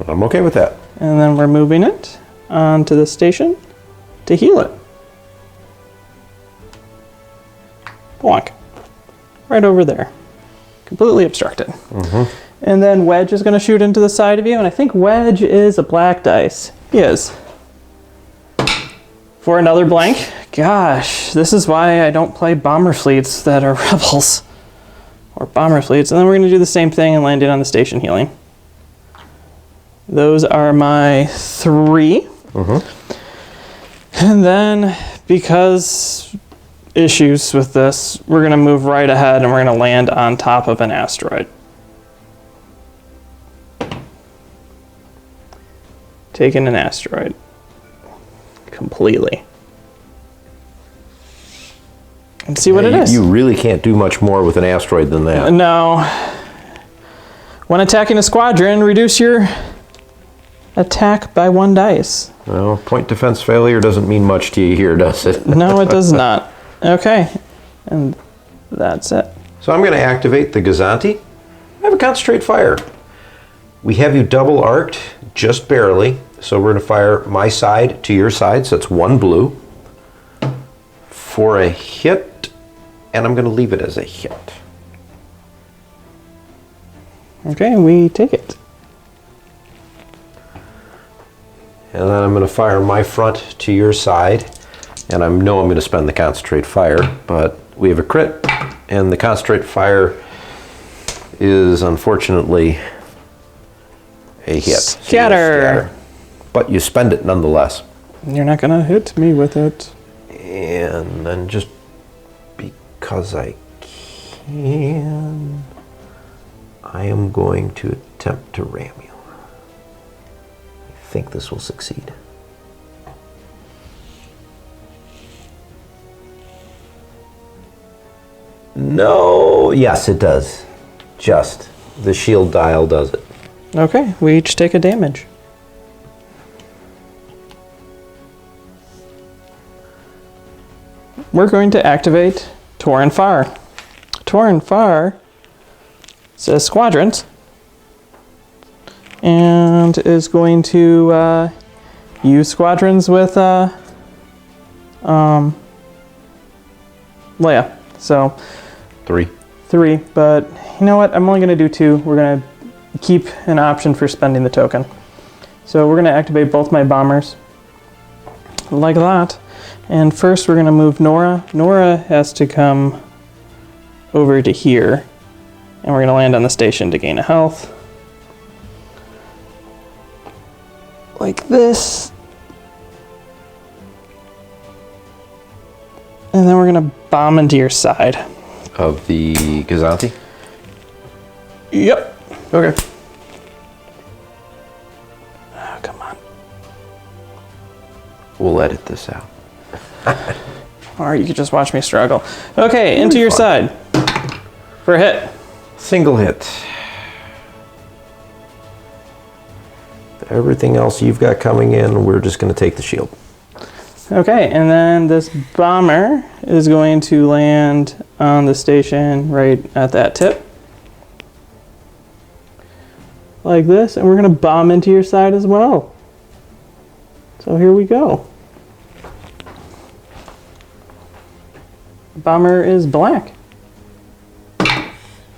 I'm okay with that. And then we're moving it onto the station to heal it. Blank. Right over there. Completely obstructed. And then Wedge is going to shoot into the side of you, and I think Wedge is a black dice. He is. For another blank. Gosh, this is why I don't play bomber fleets that are rebels. Or bomber fleets. And then we're going to do the same thing and land it on the station healing. Those are my 3. And then, because issues with this, we're going to move right ahead and we're going to land on top of an asteroid. Taking an asteroid. Completely. And see what it is. You really can't do much more with an asteroid than that. No. When attacking a squadron, reduce your attack by 1 dice. Well, point defense failure doesn't mean much to you here, does it? No, it does not. Okay. And that's it. So I'm going to activate the Gazanti. I have a concentrate fire. We have you double arced, just barely. So we're going to fire my side to your side, so it's 1 blue. For a hit, and I'm going to leave it as a hit. Okay, we take it. And then I'm going to fire my front to your side. And I know I'm going to spend the concentrate fire, but we have a crit, and the concentrate fire is unfortunately a hit. Scatter. But you spend it nonetheless. You're not going to hit me with it. And then just because I can, I am going to attempt to ram you. I think this will succeed. No, yes it does. Just. The shield dial does it. Okay, we each take a damage. We're going to activate Torrin Far. Torrin Far says squadrons and is going to use squadrons with Leia. So 3. 3, but you know what? I'm only going to do 2. We're going to keep an option for spending the token. So we're going to activate both my bombers like that. And first we're going to move Nora. Nora has to come over to here. And we're going to land on the station to gain a health. Like this. And then we're going to bomb into your side. Of the Gazanti? Yep. Okay. Oh, come on. We'll edit this out. Or you could just watch me struggle. Okay, into your side. For a hit. Single hit. Everything else you've got coming in, we're just going to take the shield. Okay, and then this bomber is going to land on the station right at that tip. Like this, and we're going to bomb into your side as well. So here we go. bomber is black.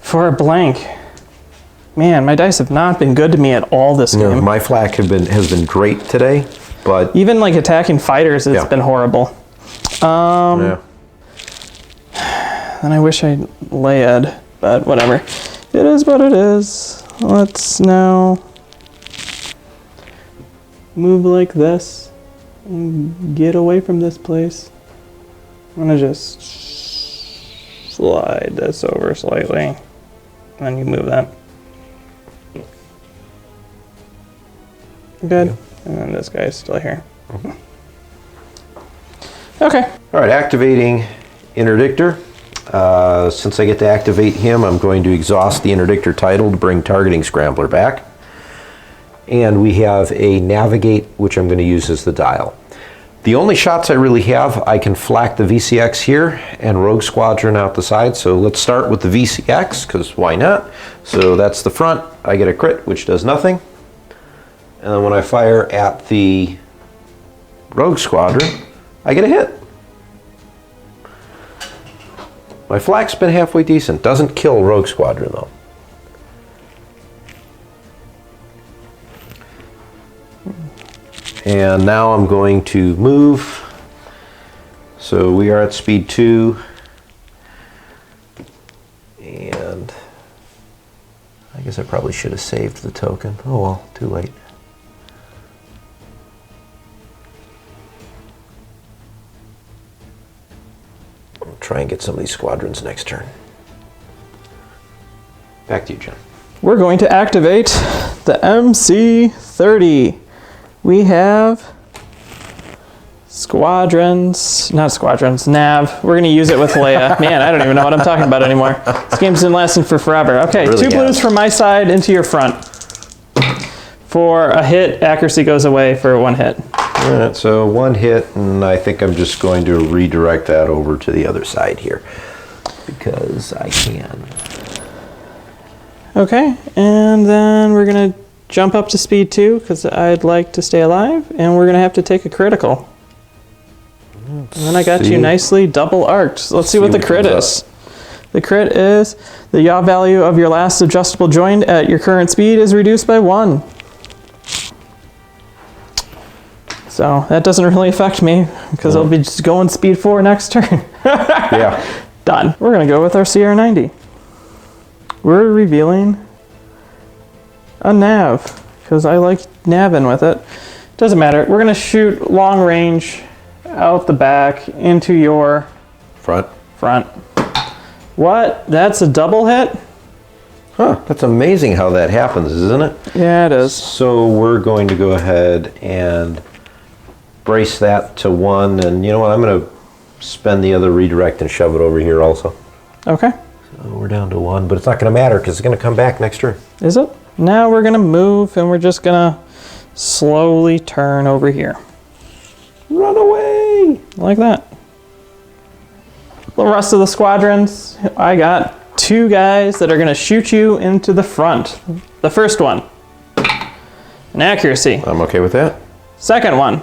For a blank. Man, my dice have not been good to me at all this game. No, my flak has been great today, but even like attacking fighters, it's been horrible. Yeah. And I wish I Leia'd, but whatever. It is what it is. Let's now move like this and get away from this place. I'm gonna just slide this over slightly, and then you move that. Good. And then this guy's still here. Okay. All right, activating Interdictor. Since I get to activate him, I'm going to exhaust the Interdictor title to bring targeting Scrambler back. And we have a Navigate, which I'm going to use as the dial. The only shots I really have, I can flak the VCX here and Rogue Squadron out the side. So let's start with the VCX, because why not? So that's the front. I get a crit, which does nothing. And then when I fire at the Rogue Squadron, I get a hit. My flak's been halfway decent. Doesn't kill Rogue Squadron though. And now I'm going to move. So we are at speed 2. And I guess I probably should have saved the token. Oh well, too late. I'll try and get some of these squadrons next turn. Back to you, John. We're going to activate the MC-30. We have squadrons, not squadrons, nav. We're going to use it with Leia. Man, I don't even know what I'm talking about anymore. This game's been lasting for forever. Okay, really 2 blues from my side into your front. For a hit, accuracy goes away for 1 hit. All right, so 1 hit, and I think I'm just going to redirect that over to the other side here because I can. Okay, and then we're going to jump up to speed 2 because I'd like to stay alive, and we're going to have to take a critical. And then I got you nicely double arced. Let's see what the crit is. The crit is the yaw value of your last adjustable joint at your current speed is reduced by 1. So that doesn't really affect me because I'll be just going speed 4 next turn. Yeah. Done. We're going to go with our CR90. We're revealing a nav because I like navving with it. Doesn't matter. We're going to shoot long range out the back into your front. What? That's a double hit? Huh, that's amazing how that happens, isn't it? Yeah, it is. So we're going to go ahead and brace that to 1, and you know what, I'm going to spend the other redirect and shove it over here also. Okay. So we're down to 1, but it's not going to matter because it's going to come back next turn. Is it? Now we're going to move, and we're just going to slowly turn over here. Run away! Like that. The rest of the squadrons, I got 2 guys that are going to shoot you into the front. The first one, an accuracy. I'm okay with that. Second one,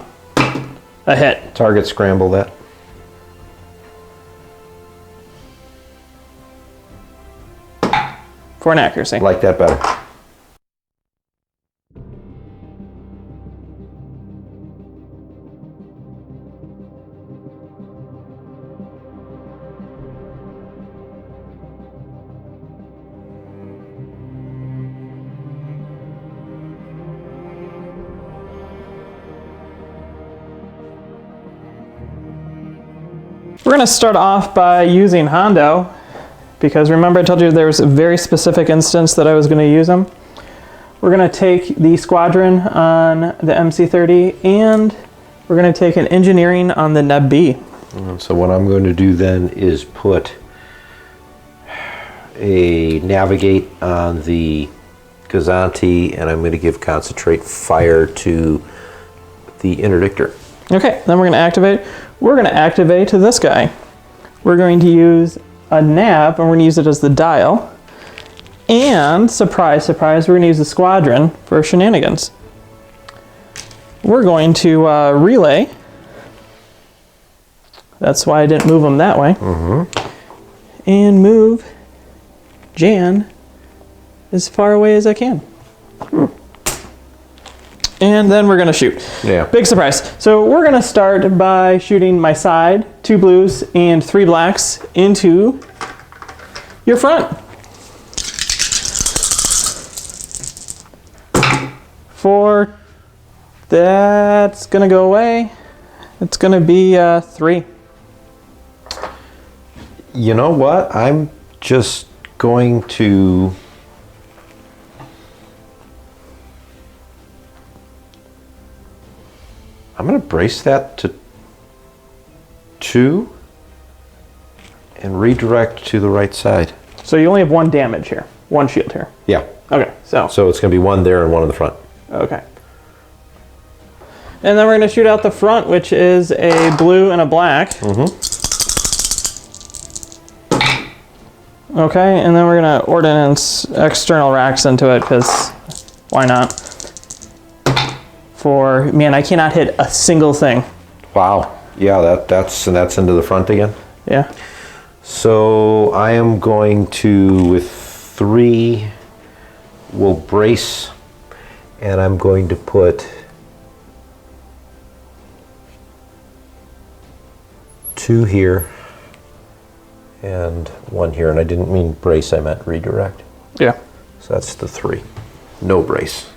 a hit. Target scramble that. For an accuracy. Like that better. We're going to start off by using Hondo, because remember I told you there was a very specific instance that I was going to use them. We're going to take the squadron on the MC-30, and we're going to take an engineering on the Neb B. So what I'm going to do then is put a navigate on the Gazanti, and I'm going to give concentrate fire to the Interdictor. Okay, then we're going to activate. We're going to activate this guy. We're going to use a nav, and we're going to use it as the dial. And, surprise, surprise, we're going to use the squadron for shenanigans. We're going to relay That's why I didn't move them that way. And move Jan as far away as I can. And then we're gonna shoot. Yeah. Big surprise. So we're gonna start by shooting my side, 2 blues and 3 blacks into your front. That's gonna go away. It's gonna be 3. You know what? I'm just going to... I'm going to brace that to 2 and redirect to the right side. So you only have 1 damage here, 1 shield here. Yeah. Okay, so it's going to be 1 there and 1 in the front. okay. And then we're going to shoot out the front, which is a blue and a black. Okay, and then we're going to ordnance external racks into it, because why not? Man, I cannot hit a single thing. Wow. Yeah, that's into the front again. Yeah. So I am going to, with 3, we'll brace, and I'm going to put 2 here and 1 here. And I didn't mean brace, I meant redirect. Yeah. So that's the 3. No brace.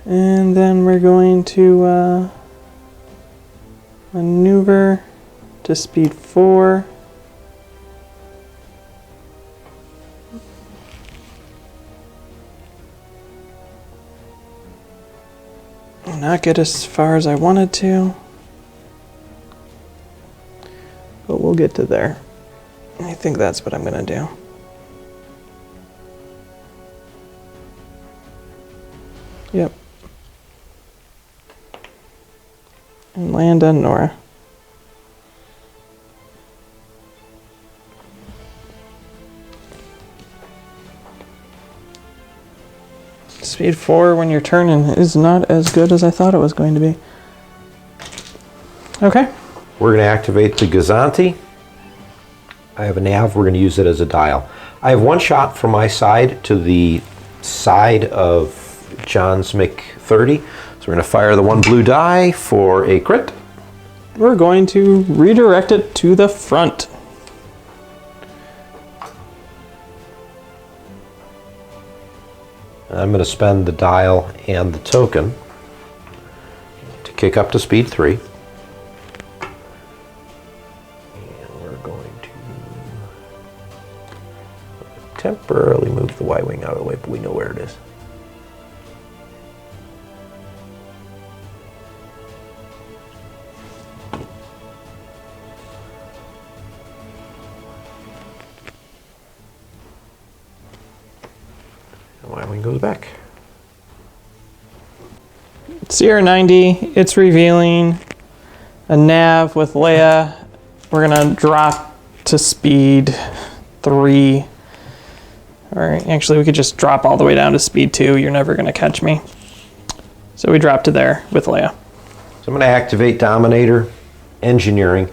And then we're going to maneuver to speed 4. Not get as far as I wanted to, but we'll get to there. I think that's what I'm going to do. Yep. And land on Nora. Speed 4 when you're turning is not as good as I thought it was going to be. Okay. We're going to activate the Gazanti. I have a nav. We're going to use it as a dial. I have 1 shot from my side to the side of John's MiG-30. So we're going to fire the 1 blue die for a crit. We're going to redirect it to the front. And I'm going to spend the dial and the token to kick up to speed 3. And we're going to temporarily move the Y-wing out of the way, but we know where it is. Y-wing goes back. Sierra 90, it's revealing a nav with Leia. We're gonna drop to speed 3. Or actually we could just drop all the way down to speed 2. You're never gonna catch me. So we drop to there with Leia. So I'm gonna activate Dominator, Engineering.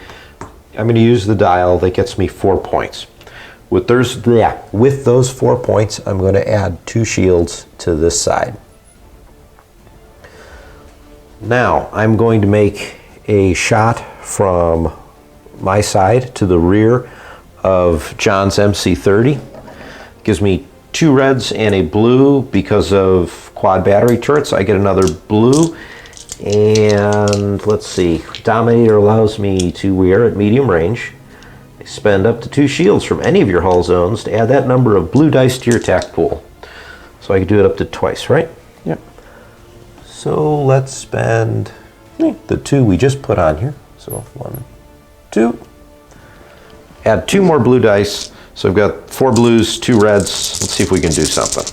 I'm gonna use the dial that gets me 4 points. With those 4 points, I'm going to add 2 shields to this side. Now, I'm going to make a shot from my side to the rear of John's MC-30. Gives me 2 reds and a blue. Because of quad battery turrets, I get another blue. And let's see, Dominator allows me to, we are at medium range. Spend up to 2 shields from any of your hull zones to add that number of blue dice to your attack pool. So I can do it up to twice, right? Yep. So let's spend the 2 we just put on here. So 1, 2. Add 2 more blue dice. So I've got 4 blues, 2 reds. Let's see if we can do something.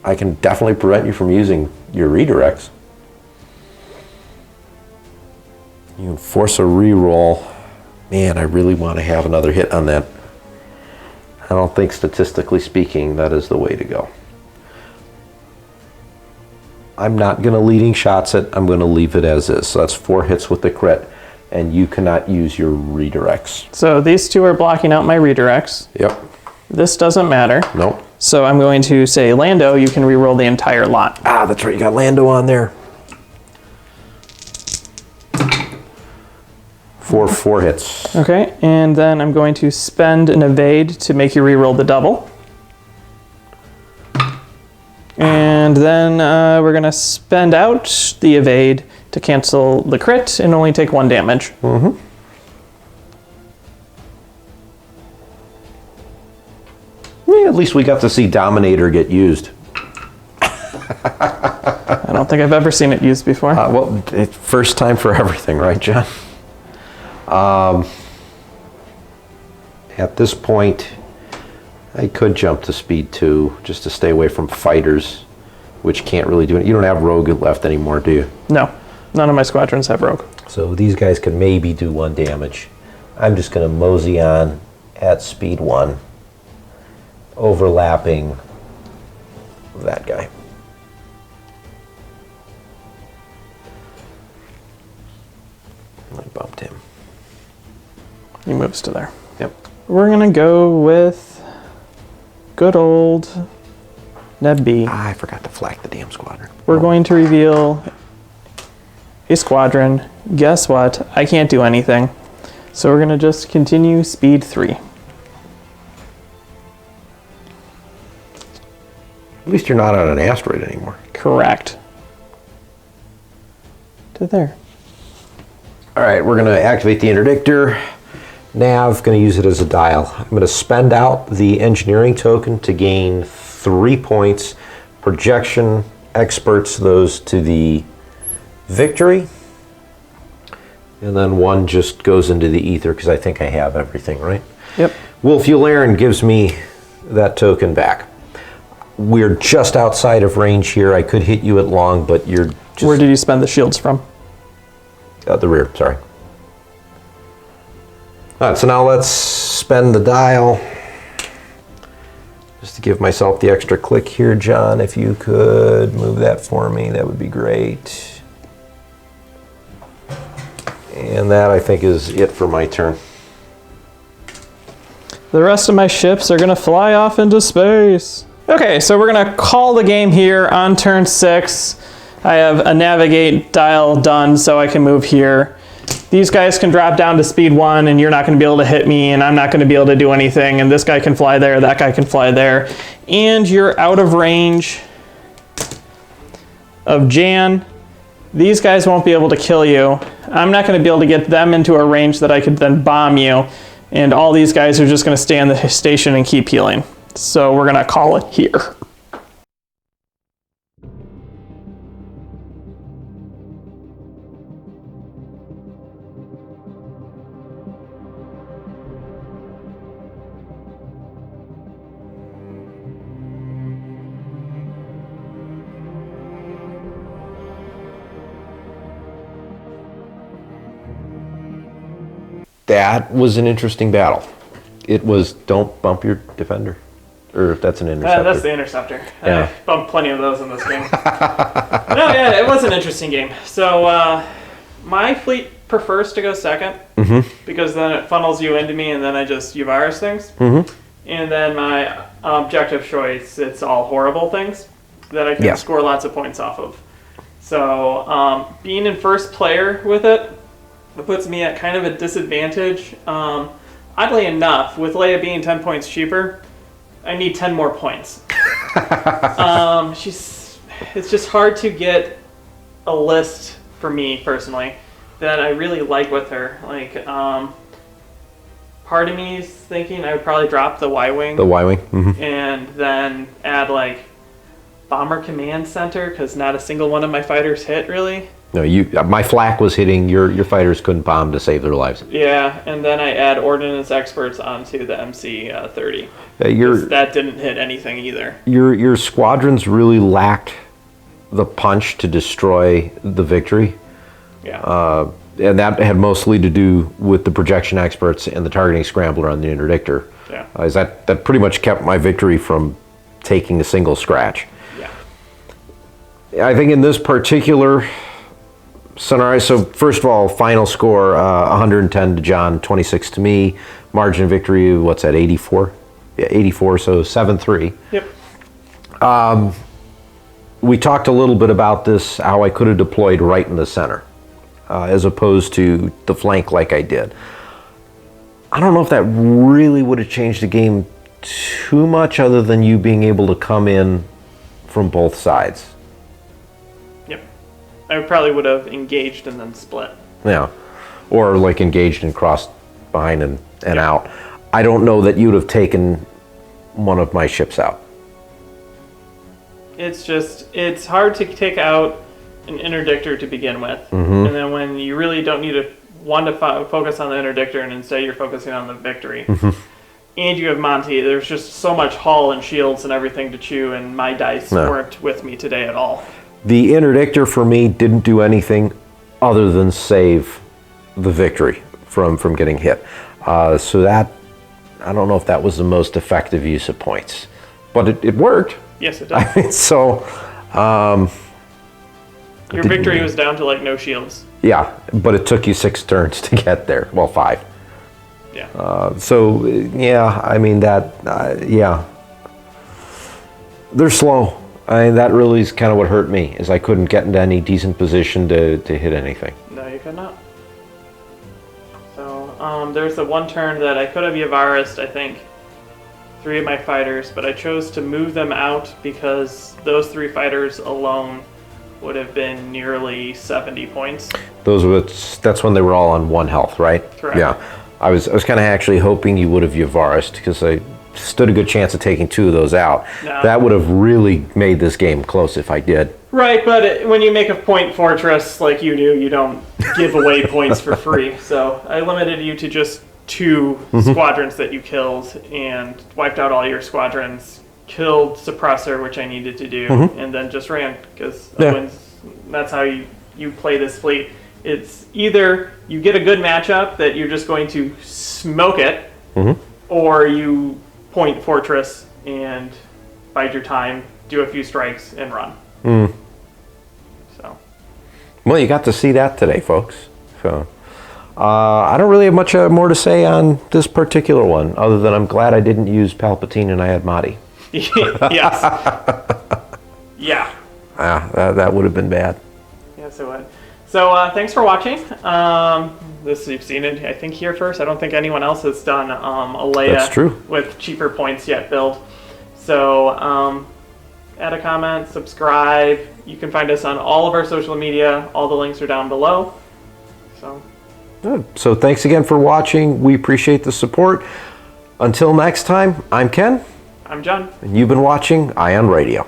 I can definitely prevent you from using your redirects. You can force a reroll. Man, I really want to have another hit on that. I don't think, statistically speaking, that is the way to go. I'm not going to leading shots it. I'm going to leave it as is. So that's 4 hits with the crit, and you cannot use your redirects. So these 2 are blocking out my redirects. Yep. This doesn't matter. Nope. So I'm going to say, Lando, you can reroll the entire lot. Ah, that's right. You got Lando on there. 4 hits. Okay, and then I'm going to spend an evade to make you reroll the double. And then we're going to spend out the evade to cancel the crit and only take 1 damage. Mm-hmm. Yeah, at least we got to see Dominator get used. I don't think I've ever seen it used before. Well, first time for everything, right, John? At this point, I could jump to speed 2 just to stay away from fighters, which can't really do it. You don't have rogue left anymore, do you? No, none of my squadrons have rogue. So these guys can maybe do 1 damage. I'm just going to mosey on at speed 1, overlapping that guy. I bumped him. He moves to there. Yep. We're going to go with good old Neb B. I forgot to flag the damn squadron. We're going to reveal a squadron. Guess what? I can't do anything. So we're going to just continue speed 3. At least you're not on an asteroid anymore. Correct. To there. All right, we're going to activate the interdictor. Nav, going to use it as a dial. I'm going to spend out the engineering token to gain 3 points. Projection experts those to the victory. And then 1 just goes into the ether because I think I have everything, right? Yep. Wulff Yularen gives me that token back. We're just outside of range here. I could hit you at long, but you're just... Where did you spend the shields from? The rear, sorry. All right, so now let's spend the dial. Just to give myself the extra click here, John, if you could move that for me, that would be great. And that, I think, is it for my turn. The rest of my ships are going to fly off into space. Okay, so we're going to call the game here on turn 6. I have a navigate dial done, so I can move here. These guys can drop down to speed 1, and you're not going to be able to hit me, and I'm not going to be able to do anything. And this guy can fly there, that guy can fly there. And you're out of range of Jan. These guys won't be able to kill you. I'm not going to be able to get them into a range that I could then bomb you. And all these guys are just going to stay on the station and keep healing. So we're going to call it here. That was an interesting battle. It was, don't bump your defender. Or if that's an interceptor. That's the interceptor. Yeah. I bumped plenty of those in this game. No, yeah, it was an interesting game. So my fleet prefers to go second because then it funnels you into me and then I just Uvaris things. And then my objective choice, it's all horrible things that I can score lots of points off of. So being in first player with it puts me at kind of a disadvantage. Oddly enough, with Leia being 10 points cheaper, I need 10 more points. It's just hard to get a list for me personally that I really like with her. Like, part of me is thinking I would probably drop the Y-Wing. The Y-Wing. And then add like Bomber Command Center because not a single one of my fighters hit really. No, my flak was hitting. Your fighters couldn't bomb to save their lives. Yeah, and then I add Ordnance Experts onto the MC-30. That didn't hit anything either. Your squadrons really lacked the punch to destroy the victory. Yeah. And that had mostly to do with the projection experts and the targeting scrambler on the interdictor. Yeah. That pretty much kept my victory from taking a single scratch. Yeah. I think in this particular scenario, so first of all, final score, 110 to John, 26 to me. Margin of victory, what's that, 84? Yeah, 84, so 7-3. Yep. We talked a little bit about this, how I could have deployed right in the center, as opposed to the flank like I did. I don't know if that really would have changed the game too much, other than you being able to come in from both sides. Yep. I probably would have engaged and then split. Yeah. Or like engaged and crossed behind and out. I don't know that you'd have taken one of my ships out. It's hard to take out an interdictor to begin with. And then when you really don't need to focus on the interdictor and instead you're focusing on the victory. And you have Motti, there's just so much hull and shields and everything to chew, and my dice weren't with me today at all. The interdictor for me didn't do anything other than save the victory from getting hit. So that, I don't know if that was the most effective use of points, but it worked. Yes, it did. So, your victory was down to like no shields. Yeah, but it took you 6 turns to get there. Well, 5. Yeah. So, yeah, I mean, yeah. They're slow. I mean, that really is kind of what hurt me, is I couldn't get into any decent position to hit anything. No, you could not. So, there's the one turn that I could have Yavaris'd, I think, 3 of my fighters, but I chose to move them out because those 3 fighters alone would have been nearly 70 points. That's when they were all on 1 health, right? Correct. Yeah. I was kind of actually hoping you would have Yavaris'd, because I stood a good chance of taking 2 of those out. No. That would have really made this game close if I did. Right, but when you make a point fortress like you do, you don't give away points for free. So I limited you to just 2 squadrons that you killed and wiped out all your squadrons, killed Suppressor, which I needed to do, and then just ran, because that's how you play this fleet. It's either you get a good matchup that you're just going to smoke it, or you point fortress and bide your time, do a few strikes, and run. So, well, you got to see that today, folks. So, I don't really have much more to say on this particular one, other than I'm glad I didn't use Palpatine and I had Motti. Yes. Yeah. That would have been bad. Yes, it would. So thanks for watching. This you've seen it, I think, here first. I don't think anyone else has done a Leia That's true. with cheaper points yet build. So add a comment, subscribe. You can find us on all of our social media. All the links are down below. So good. So thanks again for watching. We appreciate the support. Until next time, I'm Ken. I'm John. And you've been watching Ion Radio.